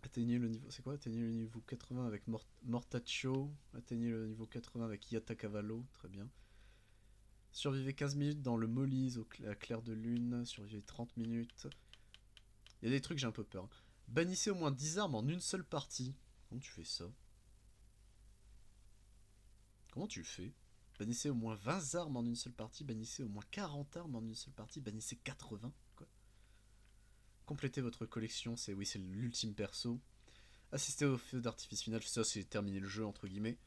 Atteignez le niveau... C'est quoi? Atteignez le niveau 80 avec Mortaccio. Atteignez le niveau 80 avec Yatta Cavallo. Très bien. Survivez 15 minutes dans le Molise à clair de lune. Survivez 30 minutes. Il y a des trucs, j'ai un peu peur. Bannissez au moins 10 armes en une seule partie. Comment tu fais ça? Comment tu fais? Bannissez au moins 20 armes en une seule partie. Bannissez au moins 40 armes en une seule partie. Bannissez 80. Quoi? Complétez votre collection. C'est oui, c'est l'ultime perso. Assistez au feu d'artifice final. Ça, c'est terminer le jeu, entre guillemets.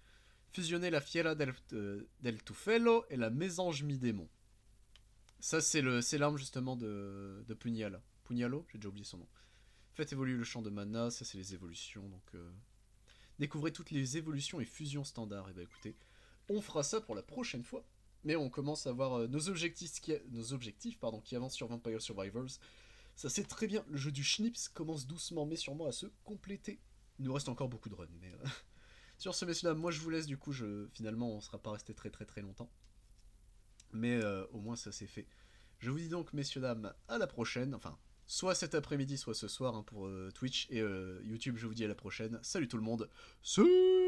Fusionnez la Fiera del Tufello et la Mésange Mi-Démon. Ça, c'est l'arme justement de Pugnala. Pugnalo? J'ai déjà oublié son nom. Faites évoluer le champ de mana, ça c'est les évolutions, donc... Découvrez toutes les évolutions et fusions standards. Et bah écoutez, on fera ça pour la prochaine fois. Mais on commence à voir nos objectifs pardon, qui avancent sur Vampire Survivors. Ça c'est très bien, le jeu du Schnips commence doucement mais sûrement à se compléter. Il nous reste encore beaucoup de runs, mais... Sur ce, messieurs, dames, moi je vous laisse, du coup, finalement on sera pas resté très très très longtemps. Mais au moins ça c'est fait. Je vous dis donc, messieurs, dames, à la prochaine. Enfin, soit cet après-midi, soit ce soir hein, pour Twitch et YouTube. Je vous dis à la prochaine. Salut tout le monde. Salut.